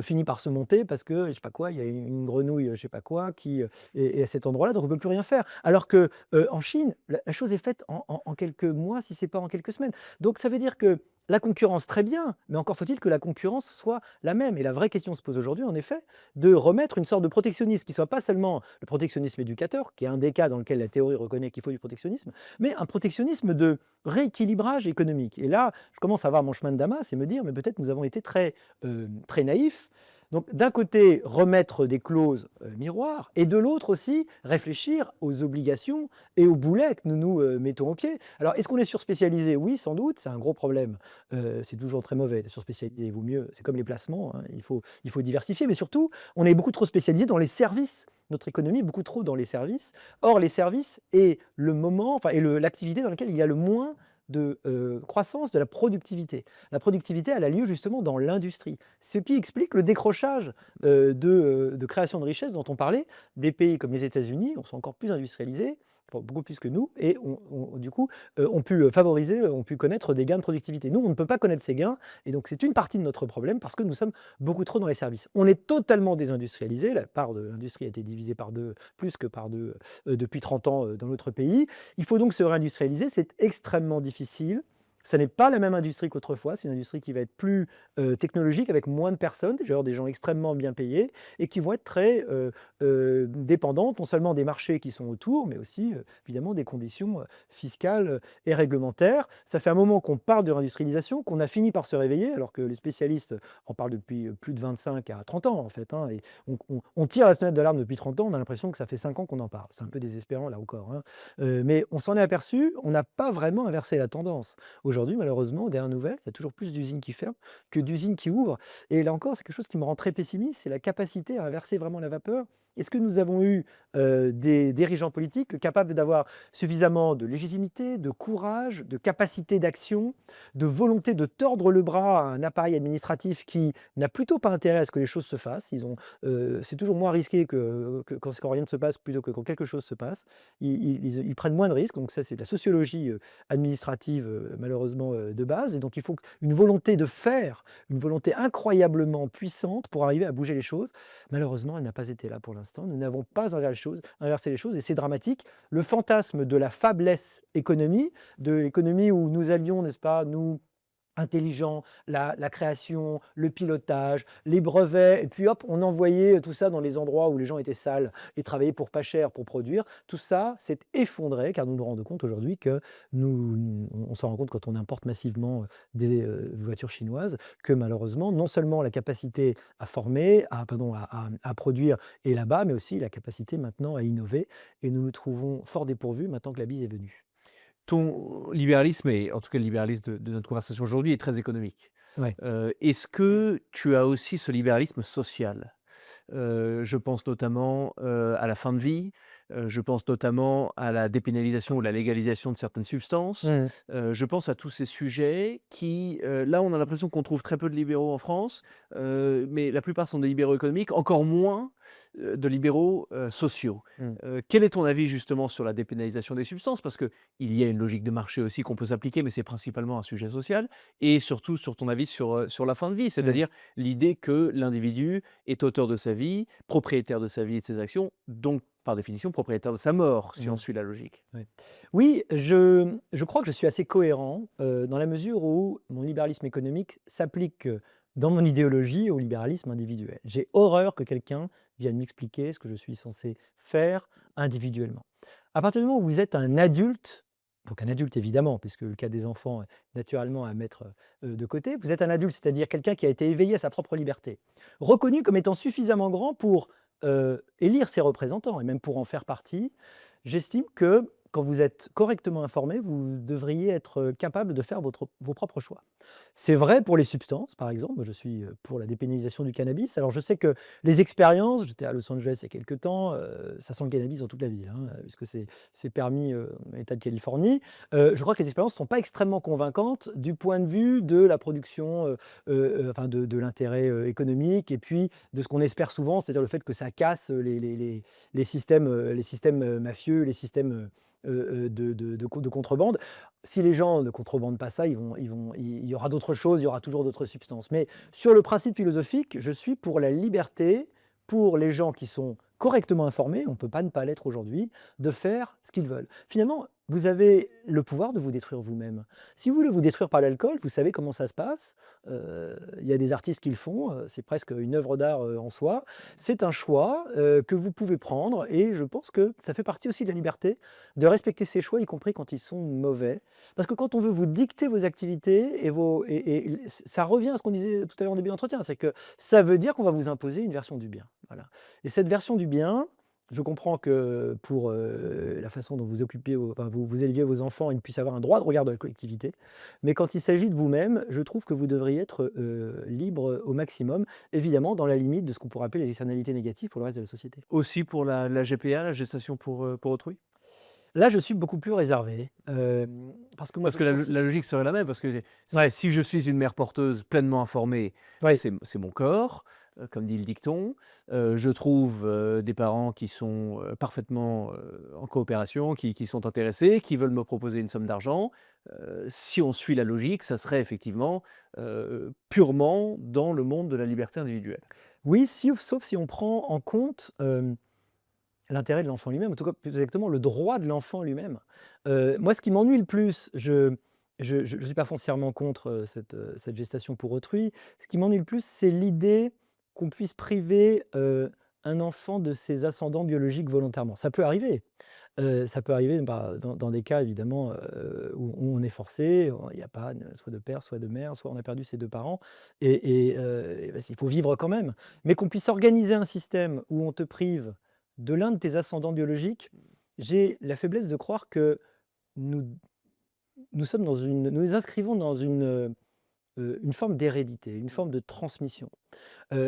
finit par se monter parce que, je sais pas quoi, il y a une grenouille, je sais pas quoi, qui, est à cet endroit-là, donc on peut plus rien faire. Alors que, en Chine, la chose est faite en quelques mois, si c'est pas en quelques semaines. Donc ça veut dire que la concurrence, très bien, mais encore faut-il que la concurrence soit la même. Et la vraie question se pose aujourd'hui, en effet, de remettre une sorte de protectionnisme qui ne soit pas seulement le protectionnisme éducateur, qui est un des cas dans lequel la théorie reconnaît qu'il faut du protectionnisme, mais un protectionnisme de rééquilibrage économique. Et là, je commence à voir mon chemin de Damas et me dire, mais peut-être nous avons été très naïfs. Donc, d'un côté, remettre des clauses miroirs, et de l'autre aussi, réfléchir aux obligations et aux boulets que nous nous mettons au pied. Alors, est-ce qu'on est surspécialisé? Oui, sans doute, c'est un gros problème. C'est toujours très mauvais, surspécialisé, il vaut mieux. C'est comme les placements, hein, il faut diversifier, mais surtout, on est beaucoup trop spécialisé dans les services. Notre économie est beaucoup trop dans les services. Or, les services est le moment, enfin, est l'activité dans laquelle il y a le moins de croissance de la productivité. La productivité, elle a lieu justement dans l'industrie. Ce qui explique le décrochage de création de richesse dont on parlait. Des pays comme les États-Unis, on sont encore plus industrialisés, beaucoup plus que nous, et du coup, ont pu favoriser, ont pu connaître des gains de productivité. Nous, on ne peut pas connaître ces gains, et donc c'est une partie de notre problème parce que nous sommes beaucoup trop dans les services. On est totalement désindustrialisé, la part de l'industrie a été divisée par deux, plus que par deux, depuis 30 ans dans notre pays. Il faut donc se réindustrialiser, c'est extrêmement difficile. Ça n'est pas la même industrie qu'autrefois, c'est une industrie qui va être plus technologique, avec moins de personnes, genre des gens extrêmement bien payés, et qui vont être très dépendantes, non seulement des marchés qui sont autour, mais aussi évidemment des conditions fiscales et réglementaires. Ça fait un moment qu'on parle de réindustrialisation, qu'on a fini par se réveiller, alors que les spécialistes en parlent depuis plus de 25 à 30 ans en fait, hein, et on tire la sonnette d'alarme depuis 30 ans, on a l'impression que ça fait 5 ans qu'on en parle. C'est un peu désespérant là encore, hein. Mais on s'en est aperçu, on n'a pas vraiment inversé la tendance. Aujourd'hui, malheureusement, dernière nouvelle, il y a toujours plus d'usines qui ferment que d'usines qui ouvrent. Et là encore, c'est quelque chose qui me rend très pessimiste, c'est la capacité à inverser vraiment la vapeur. Est-ce que nous avons eu des dirigeants politiques capables d'avoir suffisamment de légitimité, de courage, de capacité d'action, de volonté de tordre le bras à un appareil administratif qui n'a plutôt pas intérêt à ce que les choses se fassent? C'est toujours moins risqué que quand rien ne se passe plutôt que quand quelque chose se passe. Ils prennent moins de risques, donc ça c'est de la sociologie administrative malheureusement de base, et donc il faut une volonté de faire, une volonté incroyablement puissante pour arriver à bouger les choses. Malheureusement, elle n'a pas été là pour l'instant. Nous n'avons pas inversé les choses, et c'est dramatique. Le fantasme de la fabless économie, de l'économie où nous allions, n'est-ce pas, nous intelligent, la création, le pilotage, les brevets, et puis hop, on envoyait tout ça dans les endroits où les gens étaient sales et travaillaient pour pas cher pour produire. Tout ça s'est effondré, car nous nous rendons compte aujourd'hui que on s'en rend compte quand on importe massivement des voitures chinoises, que malheureusement, non seulement la capacité à former, à produire est là-bas, mais aussi la capacité maintenant à innover, et nous nous trouvons fort dépourvus maintenant que la bise est venue. Ton libéralisme, et en tout cas le libéralisme de notre conversation aujourd'hui, est très économique. Ouais. Est-ce que tu as aussi ce libéralisme social? Je pense notamment, à la fin de vie, je pense notamment à la dépénalisation ou la légalisation de certaines substances. Mmh. Je pense à tous ces sujets qui, là, on a l'impression qu'on trouve très peu de libéraux en France, mais la plupart sont des libéraux économiques, encore moins, de libéraux, sociaux. Mmh. Quel est ton avis justement sur la dépénalisation des substances? Parce qu'il y a une logique de marché aussi qu'on peut s'appliquer, mais c'est principalement un sujet social, et surtout sur ton avis sur la fin de vie, Mmh. c'est-à-dire l'idée que l'individu est auteur de sa vie, propriétaire de sa vie et de ses actions, donc par définition propriétaire de sa mort, si on Mmh. suit la logique. Ouais. Oui, je crois que je suis assez cohérent, dans la mesure où mon libéralisme économique s'applique, dans mon idéologie, au libéralisme individuel. J'ai horreur que quelqu'un vienne m'expliquer ce que je suis censé faire individuellement. À partir du moment où vous êtes un adulte, donc un adulte évidemment, puisque le cas des enfants est naturellement à mettre, de côté, vous êtes un adulte, c'est-à-dire quelqu'un qui a été éveillé à sa propre liberté, reconnu comme étant suffisamment grand pour, élire ses représentants et même pour en faire partie. J'estime que quand vous êtes correctement informé, vous devriez être capable de faire vos propres choix. C'est vrai pour les substances, par exemple. Moi, je suis pour la dépénalisation du cannabis. Alors, je sais que les expériences, j'étais à Los Angeles il y a quelques temps, ça sent le cannabis dans toute la ville, hein, puisque c'est permis dans l'État de Californie. Je crois que les expériences ne sont pas extrêmement convaincantes du point de vue de la production, enfin de l'intérêt économique, et puis de ce qu'on espère souvent, c'est-à-dire le fait que ça casse les systèmes mafieux, les systèmes de contrebande. Si les gens ne contrebandent pas ça, il y aura d'autres choses, il y aura toujours d'autres substances. Mais sur le principe philosophique, je suis pour la liberté, pour les gens qui sont correctement informés, on ne peut pas ne pas l'être aujourd'hui, de faire ce qu'ils veulent. Finalement, vous avez le pouvoir de vous détruire vous-même. Si vous voulez vous détruire par l'alcool, vous savez comment ça se passe. Il y a des artistes qui le font, c'est presque une œuvre d'art en soi. C'est un choix que vous pouvez prendre, et je pense que ça fait partie aussi de la liberté de respecter ses choix, y compris quand ils sont mauvais. Parce que quand on veut vous dicter vos activités et ça revient à ce qu'on disait tout à l'heure en début d'entretien, c'est que ça veut dire qu'on va vous imposer une version du bien. Voilà. Et cette version du bien, je comprends que pour la façon dont vous occupez, enfin, vous élevez vos enfants, ils puissent avoir un droit de regard de la collectivité. Mais quand il s'agit de vous-même, je trouve que vous devriez être libre au maximum, évidemment dans la limite de ce qu'on pourrait appeler les externalités négatives pour le reste de la société. Aussi pour la GPA, la gestation pour autrui? Là, je suis beaucoup plus réservé, parce que moi Parce je que la consi la logique serait la même, parce que si ouais, si je suis une mère porteuse pleinement informée, ouais, c'est mon corps, comme dit le dicton. Je trouve, des parents qui sont, parfaitement, en coopération, qui sont intéressés, qui veulent me proposer une somme d'argent. Si on suit la logique, ça serait effectivement, purement dans le monde de la liberté individuelle. oui, si sauf si on prend en compte, l'intérêt de l'enfant lui-même, en tout cas plus exactement le droit de l'enfant lui-même. Moi ce qui m'ennuie le plus, je suis pas foncièrement contre, cette gestation pour autrui. Ce qui m'ennuie le plus, c'est l'idée qu'on puisse priver, un enfant de ses ascendants biologiques volontairement. Ça peut arriver, bah, dans des cas évidemment, où on est forcé, il y a pas soit de père, soit de mère, soit on a perdu ses 2 parents et bah, il faut vivre quand même. Mais qu'on puisse organiser un système où on te prive de l'un de tes ascendants biologiques, j'ai la faiblesse de croire que nous nous nous inscrivons dans une forme d'hérédité, une forme de transmission.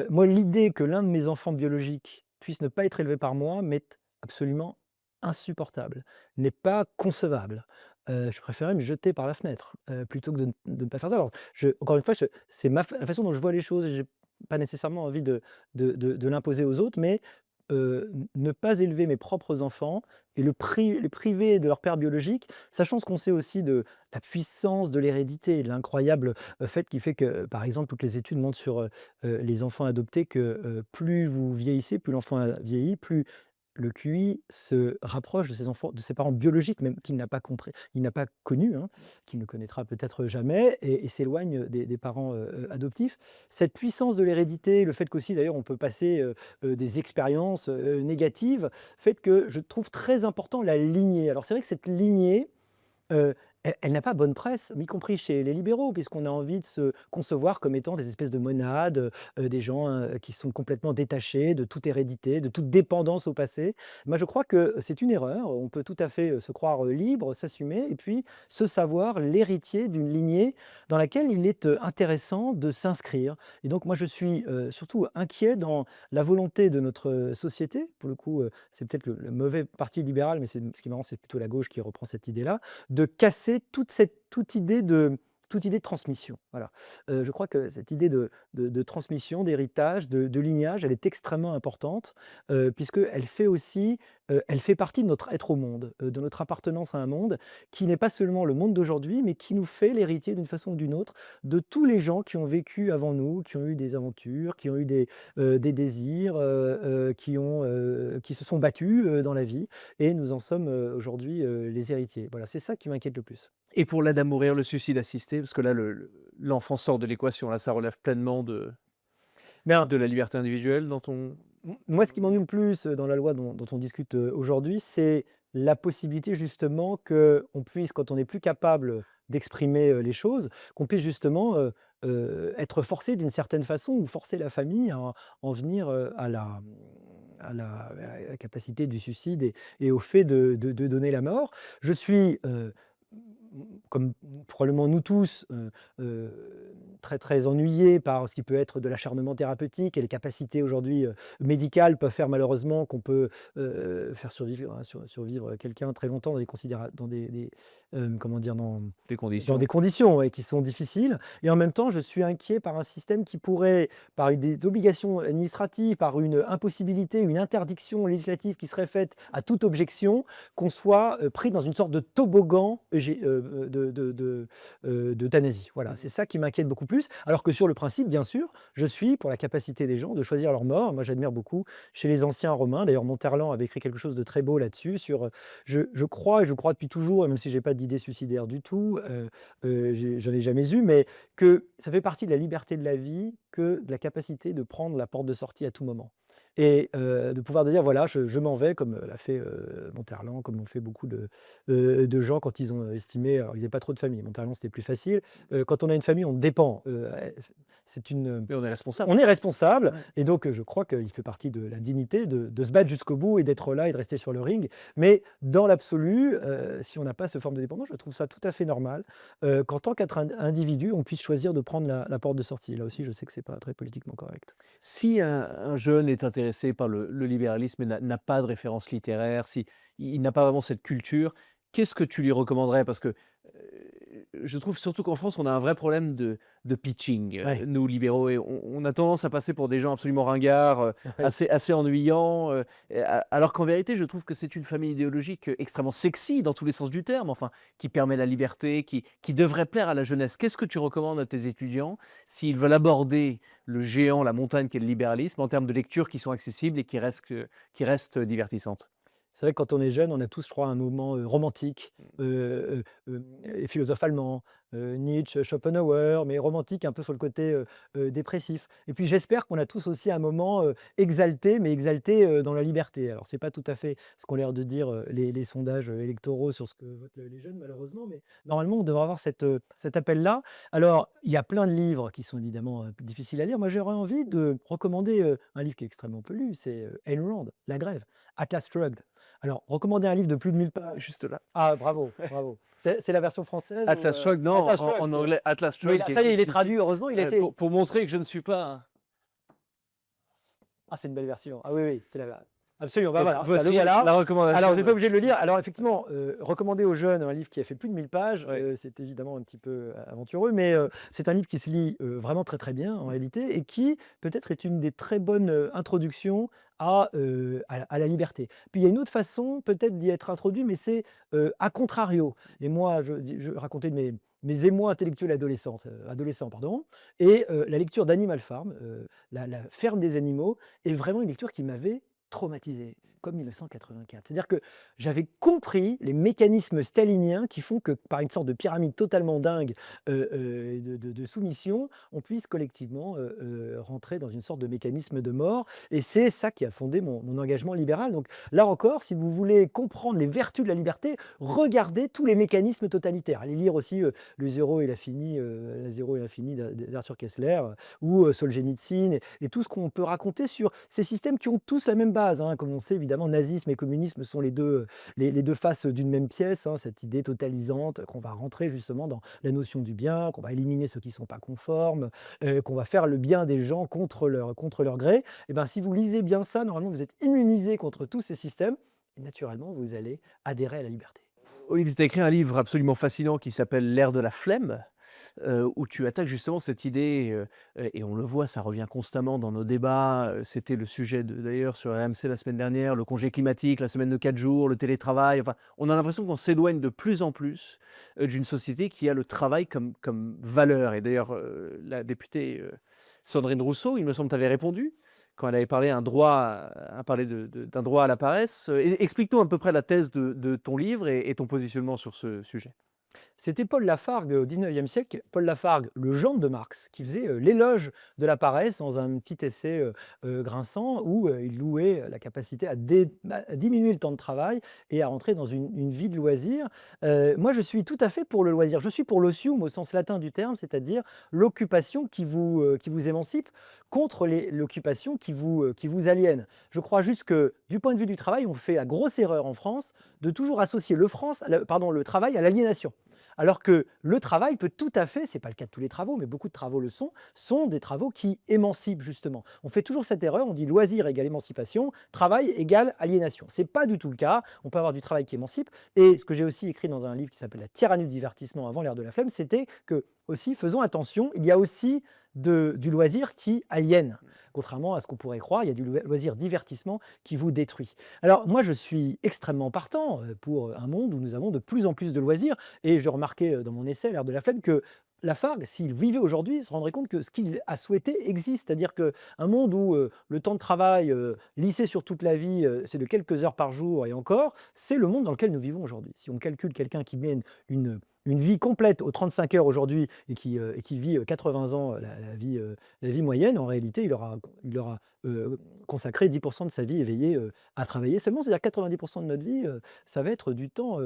Moi, l'idée que l'un de mes enfants biologiques puisse ne pas être élevé par moi m'est absolument insupportable, n'est pas concevable. Je préférerais me jeter par la fenêtre, plutôt que de ne pas faire ça. Alors encore une fois, c'est la façon dont je vois les choses et j'ai pas nécessairement envie de l'imposer aux autres, mais ne pas élever mes propres enfants et les priver de leur père biologique, sachant ce qu'on sait aussi de la puissance de l'hérédité, de l'incroyable, fait qui fait que, par exemple, toutes les études montrent sur, les enfants adoptés que, plus vous vieillissez, plus l'enfant a vieilli, plus le QI se rapproche de ses enfants de ses parents biologiques, même qu'il n'a pas compris il n'a pas connus, hein, qu'il ne connaîtra peut-être jamais et s'éloigne des parents, adoptifs. Cette puissance de l'hérédité, le fait qu'aussi d'ailleurs on peut passer, des expériences, négatives, fait que je trouve très important la lignée. Alors c'est vrai que cette lignée, elle n'a pas bonne presse, y compris chez les libéraux, puisqu'on a envie de se concevoir comme étant des espèces de monades, des gens, qui sont complètement détachés de toute hérédité, de toute dépendance au passé. Moi, je crois que c'est une erreur. On peut tout à fait, se croire, libre, s'assumer et puis se savoir l'héritier d'une lignée dans laquelle il est, intéressant de s'inscrire et donc moi, je suis, surtout inquiet dans la volonté de notre, société. Pour le coup, c'est peut-être le mauvais parti libéral, mais ce qui est marrant, c'est plutôt la gauche qui reprend cette idée-là, de casser toute idée de transmission. Voilà. Je crois que cette idée de transmission, d'héritage, de lignage, elle est extrêmement importante, puisqu'elle fait aussi, elle fait partie de notre être au monde, de notre appartenance à un monde qui n'est pas seulement le monde d'aujourd'hui, mais qui nous fait l'héritier d'une façon ou d'une autre de tous les gens qui ont vécu avant nous, qui ont eu des aventures, qui ont eu des désirs, qui se sont battus, dans la vie et nous en sommes, aujourd'hui, les héritiers. Voilà, c'est ça qui m'inquiète le plus. Et pour l'aide à mourir, le suicide assisté, parce que là, l'enfant sort de l'équation, là, ça relève pleinement Bien, de la liberté individuelle dans ton. moi, ce qui m'ennuie le plus, dans la loi dont on discute, aujourd'hui, c'est la possibilité justement qu'on puisse, quand on n'est plus capable d'exprimer, les choses, qu'on puisse justement, être forcé d'une certaine façon ou forcer la famille à en venir, à la capacité du suicide et au fait de donner la mort. Je suis, comme probablement nous tous, très, très ennuyés par ce qui peut être de l'acharnement thérapeutique et les capacités aujourd'hui, médicales peuvent faire malheureusement qu'on peut, faire survivre quelqu'un très longtemps dans des, comment dire? Des Dans conditions. des conditions, ouais, qui sont difficiles et en même temps, je suis inquiet par un système qui pourrait, par des obligations administratives, par une impossibilité, une interdiction législative qui serait faite à toute objection, qu'on soit, pris dans une sorte de toboggan d'euthanasie. Voilà, c'est ça qui m'inquiète beaucoup plus. Alors que sur le principe, bien sûr, je suis pour la capacité des gens de choisir leur mort. Moi, j'admire beaucoup chez les anciens romains, d'ailleurs Monterland avait écrit quelque chose de très beau là-dessus sur, je crois et je crois depuis toujours, même si j'ai pas d'idée suicidaire du tout, j'en ai jamais eu, mais que ça fait partie de la liberté de la vie que de la capacité de prendre la porte de sortie à tout moment et de pouvoir dire: «Voilà, je m'en vais», comme l'a fait, Monterland, comme l'ont fait beaucoup de gens quand ils ont estimé alors ils avaient pas trop de famille. Monterland, c'était plus facile. Quand on a une famille, on dépend, c'est une, Mais on est responsable. on est responsable Ouais. et donc je crois qu'il fait partie de la dignité de se battre jusqu'au bout et d'être là et de rester sur le ring. Mais dans l'absolu, si on n'a pas ce forme de dépendance, je trouve ça tout à fait normal, qu'en tant qu'être individu, on puisse choisir de prendre la porte de sortie. Là aussi, je sais que c'est pas très politiquement correct. Si un jeune est intéressé par le libéralisme et n'a pas de référence littéraire, si il n'a pas vraiment cette culture, qu'est-ce que tu lui recommanderais? Parce que, je trouve surtout qu'en France, on a un vrai problème de pitching, Ouais, nous libéraux et on a tendance à passer pour des gens absolument ringards, ouais. assez ennuyants, et alors qu'en vérité, je trouve que c'est une famille idéologique, extrêmement sexy dans tous les sens du terme, enfin, qui permet la liberté, qui devrait plaire à la jeunesse. Qu'est-ce que tu recommandes à tes étudiants s'ils veulent aborder le géant, la montagne qu'est le libéralisme, en termes de lectures qui sont accessibles et qui restent divertissantes? C'est vrai que quand on est jeune, on a tous, je crois, un moment, romantique, les philosophes allemands, Nietzsche, Schopenhauer, mais romantique un peu sur le côté, dépressif. Et puis j'espère qu'on a tous aussi un moment, exalté, mais exalté, dans la liberté. Alors c'est pas tout à fait ce qu'ont l'air de dire, les sondages, électoraux sur ce que votent les jeunes malheureusement, mais normalement on devrait avoir cet appel-là. Alors il y a plein de livres qui sont évidemment, difficiles à lire. Moi j'aurais envie de recommander, un livre qui est extrêmement peu lu, c'est, Ayn Rand, La Grève, Atlas Shrugged. Alors, recommander un livre de plus de 1000 pages. Juste là. Ah bravo, bravo. C'est la version française ou, Atlas Shrugged, non, Atlas en Shrugged, c'est anglais Atlas mais Shrugged qui ça y est, il est existe ici, traduit, heureusement, il a été pour montrer que je ne suis pas un ah, c'est une belle version. Ah oui, oui, c'est la absolument, bah, donc voilà, bah, le voici voilà. la Alors, vous recommandation n'êtes pas de obligé de le lire. Alors effectivement, recommander aux jeunes un livre qui a fait plus de 1000 pages, ouais. c'est évidemment un petit peu aventureux, mais c'est un livre qui se lit, vraiment très, très bien en réalité et qui peut-être est une des très bonnes, introductions à la liberté. Puis il y a une autre façon peut-être d'y être introduit, mais c'est, à contrario et moi je racontais de mes émois intellectuels adolescents pardon et la lecture d'Animal Farm, la ferme des animaux est vraiment une lecture qui m'avait traumatisé, comme 1984. C'est-à-dire que j'avais compris les mécanismes staliniens qui font que, par une sorte de pyramide totalement dingue, de soumission, on puisse collectivement, rentrer dans une sorte de mécanisme de mort et c'est ça qui a fondé mon engagement libéral. Donc là encore, si vous voulez comprendre les vertus de la liberté, regardez tous les mécanismes totalitaires. Allez lire aussi, Le zéro et l'infini, La zéro et l'infini d'Arthur Koestler, ou Solzhenitsyn et tout ce qu'on peut raconter sur ces systèmes qui ont tous la même base, hein. Comme on sait évidemment, nazisme et communisme sont les 2 faces d'une même pièce, hein. Cette idée totalisante qu'on va rentrer justement dans la notion du bien, qu'on va éliminer ceux qui ne sont pas conformes, qu'on va faire le bien des gens contre leur gré. Et ben, si vous lisez bien ça, normalement vous êtes immunisé contre tous ces systèmes et naturellement vous allez adhérer à la liberté. Olivier, tu as écrit un livre absolument fascinant qui s'appelle «L'ère de la flemme», où tu attaques justement cette idée, et on le voit, ça revient constamment dans nos débats, c'était le sujet d'ailleurs sur RMC la semaine dernière, le congé climatique, la semaine de 4 jours, le télétravail, enfin, on a l'impression qu'on s'éloigne de plus en plus, d'une société qui a le travail comme valeur et d'ailleurs, la députée, Sandrine Rousseau, il me semble, t'avait répondu quand elle avait parlé parlé d'un droit à la paresse. Explique-nous à peu près la thèse de ton livre et ton positionnement sur ce sujet. C'était Paul Lafargue au 19e siècle, Paul Lafargue, le gendre de Marx, qui faisait, l'éloge de la paresse dans un petit essai, grinçant où, il louait la capacité à diminuer le temps de travail et à rentrer dans une vie de loisir. Moi, je suis tout à fait pour le loisir. Je suis pour l'osium au sens latin du terme, c'est-à-dire l'occupation qui vous émancipe contre l'occupation qui vous aliène. Je crois juste que, du point de vue du travail, on fait la grosse erreur en France de toujours associer le travail à l'aliénation. Alors que le travail peut tout à fait, c'est pas le cas de tous les travaux, mais beaucoup de travaux le sont des travaux qui émancipent justement. On fait toujours cette erreur, on dit loisir égale émancipation, travail égale aliénation. C'est pas du tout le cas, on peut avoir du travail qui émancipe. Et ce que j'ai aussi écrit dans un livre qui s'appelle La tyrannie du divertissement avant l'ère de la flemme, c'était que aussi, faisons attention, il y a aussi du loisir qui aliène. Contrairement à ce qu'on pourrait croire, il y a du loisir divertissement qui vous détruit. Alors moi, je suis extrêmement partant pour un monde où nous avons de plus en plus de loisirs. Et je remarquais dans mon essai, L'ère de la flemme, que Lafargue, s'il vivait aujourd'hui, se rendrait compte que ce qu'il a souhaité existe. C'est-à-dire qu'un monde où le temps de travail lissé sur toute la vie, c'est de quelques heures par jour et encore, c'est le monde dans lequel nous vivons aujourd'hui. Si on calcule quelqu'un qui mène une une vie complète aux 35 heures aujourd'hui et qui vit 80 ans, la vie moyenne, en réalité, il aura consacré 10% de sa vie éveillée à travailler seulement. C'est-à-dire 90% de notre vie, ça va être du temps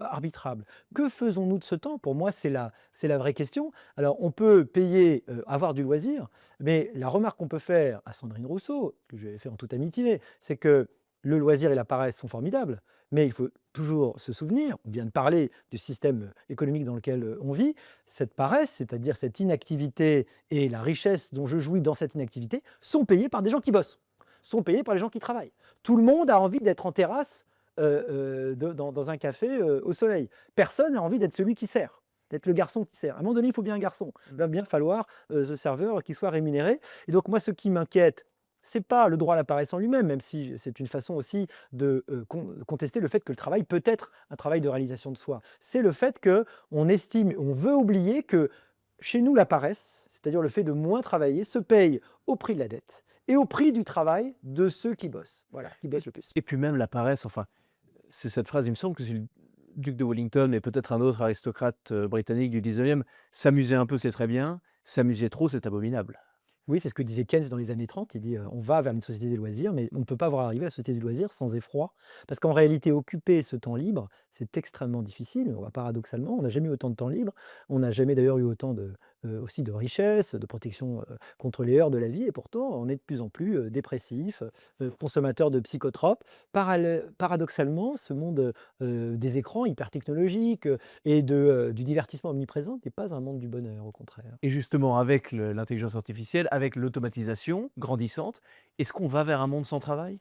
arbitrable. Que faisons-nous de ce temps? Pour moi, c'est la vraie question. Alors, on peut payer, avoir du loisir, mais la remarque qu'on peut faire à Sandrine Rousseau, que je lui ai fait en toute amitié, c'est que le loisir et la paresse sont formidables, mais il faut toujours se souvenir, on vient de parler du système économique dans lequel on vit, cette paresse, c'est-à-dire cette inactivité et la richesse dont je jouis dans cette inactivité, sont payées par des gens qui bossent, sont payées par les gens qui travaillent. Tout le monde a envie d'être en terrasse dans un café au soleil. Personne n'a envie d'être celui qui sert, d'être le garçon qui sert. À un moment donné, il faut bien un garçon. Il va bien falloir ce serveur qui soit rémunéré. Et donc moi, ce qui m'inquiète, c'est pas le droit à la paresse en lui-même, même si c'est une façon aussi de contester le fait que le travail peut être un travail de réalisation de soi. C'est le fait qu'on estime, on veut oublier que chez nous, la paresse, c'est-à-dire le fait de moins travailler, se paye au prix de la dette et au prix du travail de ceux qui bossent. Voilà, qui bossent le plus. Et puis même la paresse, enfin, c'est cette phrase, il me semble que c'est le duc de Wellington, mais peut-être un autre aristocrate britannique du 19e, s'amuser un peu, c'est très bien, s'amuser trop, c'est abominable. Oui, c'est ce que disait Keynes dans les années 30. Il dit on va vers une société des loisirs, mais on ne peut pas voir arriver à la société des loisirs sans effroi. Parce qu'en réalité, occuper ce temps libre, c'est extrêmement difficile. Paradoxalement, on n'a jamais eu autant de temps libre. On n'a jamais d'ailleurs eu autant aussi de richesse, de protection contre les heurts de la vie. Et pourtant, on est de plus en plus dépressif, consommateur de psychotropes. Paradoxalement, ce monde des écrans hyper technologiques et du divertissement omniprésent n'est pas un monde du bonheur, au contraire. Et justement, avec l'intelligence artificielle, avec l'automatisation grandissante, est-ce qu'on va vers un monde sans travail?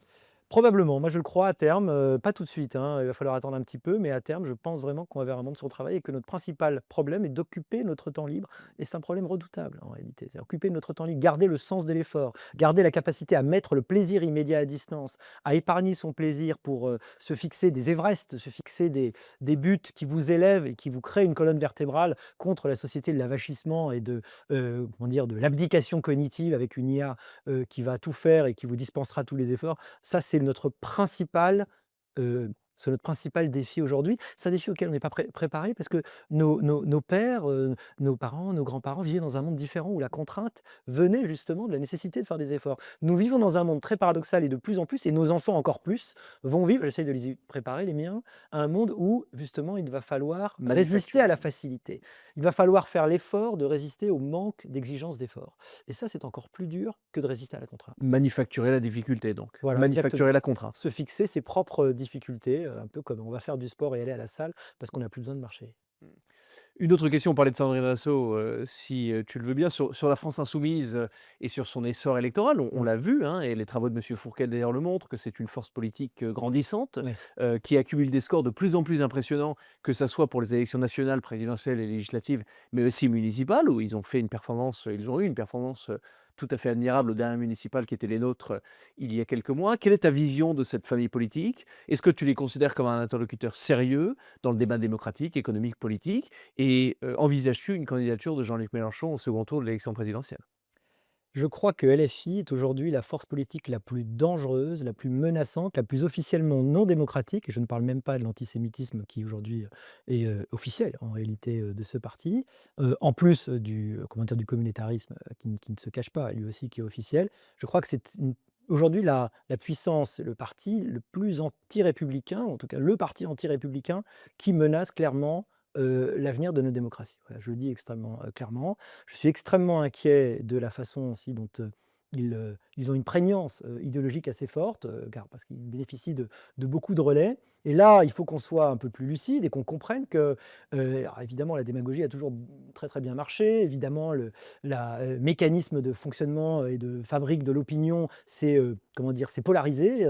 Probablement, moi je le crois à terme, pas tout de suite, hein, il va falloir attendre un petit peu, mais à terme, je pense vraiment qu'on va vers un monde sans travail et que notre principal problème est d'occuper notre temps libre et c'est un problème redoutable en réalité. C'est occuper notre temps libre, garder le sens de l'effort, garder la capacité à mettre le plaisir immédiat à distance, à épargner son plaisir pour, se fixer des Everest, se fixer des buts qui vous élèvent et qui vous créent une colonne vertébrale contre la société de l'avachissement et comment dire? De l'abdication cognitive avec une IA, qui va tout faire et qui vous dispensera tous les efforts. Ça, c'est notre principal défi aujourd'hui. C'est un défi auquel on n'est pas préparé parce que nos pères, nos parents, nos grands-parents vivaient dans un monde différent où la contrainte venait justement de la nécessité de faire des efforts. Nous vivons dans un monde très paradoxal et de plus en plus, et nos enfants encore plus, vont vivre, j'essaie de les y préparer, les miens, à un monde où justement il va falloir résister à la facilité. Il va falloir faire l'effort de résister au manque d'exigence d'effort. Et ça, c'est encore plus dur que de résister à la contrainte. Manufacturer la difficulté donc, Voilà, exactement. manufacturer la contrainte. Se fixer ses propres difficultés, un peu comme on va faire du sport et aller à la salle parce qu'on n'a plus besoin de marcher. Une autre question, on parlait de Sandrine Rousseau, si, tu le veux bien, sur la France insoumise, et sur son essor électoral. On Mmh. l'a vu, hein, et les travaux de monsieur Fourquet d'ailleurs le montrent, que c'est une force politique, grandissante, Oui. qui accumule des scores de plus en plus impressionnants, que ça soit pour les élections nationales, présidentielles et législatives, mais aussi municipales, où ils ont eu une performance, tout à fait admirable aux dernières municipales qui étaient les nôtres, il y a quelques mois. Quelle est ta vision de cette famille politique? Est-ce que tu les considères comme un interlocuteur sérieux dans le débat démocratique, économique, politique? Et envisages-tu une candidature de Jean-Luc Mélenchon au second tour de l'élection présidentielle? Je crois que LFI est aujourd'hui la force politique la plus dangereuse, la plus menaçante, la plus officiellement non démocratique et je ne parle même pas de l'antisémitisme qui aujourd'hui, est, officiel en réalité, de ce parti. En plus, comment dire? Du communautarisme, qui ne se cache pas, lui aussi qui est officiel. Je crois que c'est une aujourd'hui la puissance, le parti le plus anti-républicain, en tout cas le parti anti-républicain qui menace clairement, l'avenir de nos démocraties. Voilà, je le dis extrêmement, clairement. Je suis extrêmement inquiet de la façon aussi dont, ils ont une prégnance, idéologique assez forte, car parce qu'ils bénéficient de beaucoup de relais et là, il faut qu'on soit un peu plus lucide et qu'on comprenne que, alors évidemment la démagogie a toujours très, très bien marché. Évidemment mécanisme de fonctionnement et de fabrique de l'opinion, c'est, comment dire? C'est polarisé,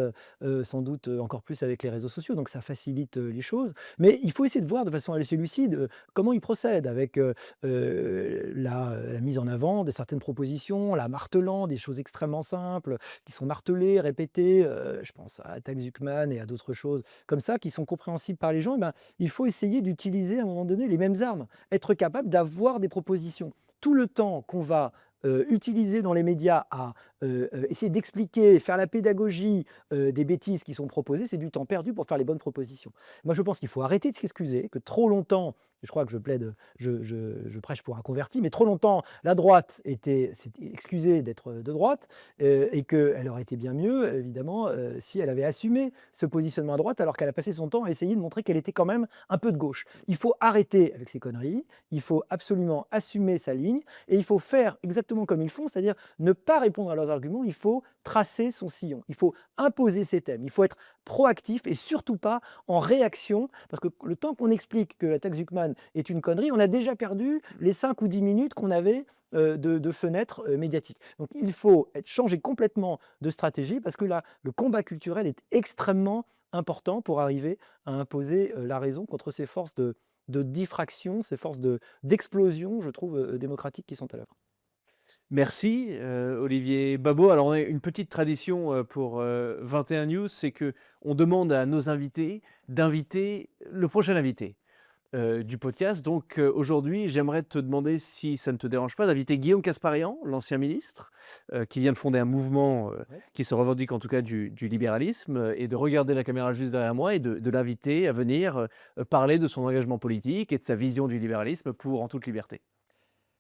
sans doute, encore plus avec les réseaux sociaux, donc ça facilite, les choses. Mais il faut essayer de voir de façon assez lucide, comment ils procèdent avec, la mise en avant de certaines propositions, la martelant des choses extrêmement simples qui sont martelées, répétées, je pense à Attaque Zuckman et à d'autres choses comme ça qui sont compréhensibles par les gens et ben, il faut essayer d'utiliser à un moment donné les mêmes armes, être capable d'avoir des propositions. Tout le temps qu'on va, utiliser dans les médias à, essayer d'expliquer, faire la pédagogie, des bêtises qui sont proposées, c'est du temps perdu pour faire les bonnes propositions. Moi, je pense qu'il faut arrêter de s'excuser, que trop longtemps, je crois que je plaide, je prêche pour un converti, mais trop longtemps, la droite s'était excusée d'être de droite, et qu'elle aurait été bien mieux, évidemment, si elle avait assumé ce positionnement à droite, alors qu'elle a passé son temps à essayer de montrer qu'elle était quand même un peu de gauche. Il faut arrêter avec ces conneries, il faut absolument assumer sa ligne, et il faut faire exactement comme ils font, c'est-à-dire ne pas répondre à leurs arguments, il faut tracer son sillon, il faut imposer ses thèmes, il faut être proactif et surtout pas en réaction, parce que le temps qu'on explique que la taxe Zuckman est une connerie, on a déjà perdu les 5 ou 10 minutes qu'on avait de fenêtre médiatique. Donc il faut changer complètement de stratégie, parce que là, le combat culturel est extrêmement important pour arriver à imposer la raison contre ces forces de diffraction, ces forces d'explosion, je trouve, démocratiques qui sont à l'œuvre. Merci, Olivier Babot. Alors, on a une petite tradition pour 21 News, c'est que on demande à nos invités d'inviter le prochain invité du podcast. Donc, aujourd'hui, j'aimerais te demander, si ça ne te dérange pas, d'inviter Guillaume Kasbarian, l'ancien ministre, qui vient de fonder un mouvement Ouais. qui se revendique en tout cas du libéralisme, et de regarder la caméra juste derrière moi et de l'inviter à venir parler de son engagement politique et de sa vision du libéralisme pour En toute liberté.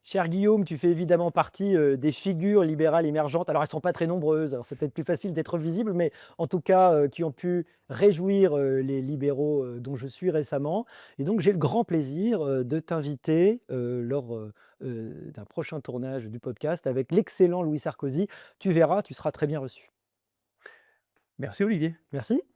Cher Guillaume, tu fais évidemment partie des figures libérales émergentes. Alors, elles ne sont pas très nombreuses, alors c'est peut-être plus facile d'être visible, mais en tout cas, qui ont pu réjouir les libéraux dont je suis récemment. Et donc, j'ai le grand plaisir de t'inviter lors d'un prochain tournage du podcast avec l'excellent Louis Sarkozy. Tu verras, tu seras très bien reçu. Merci, Olivier. Merci.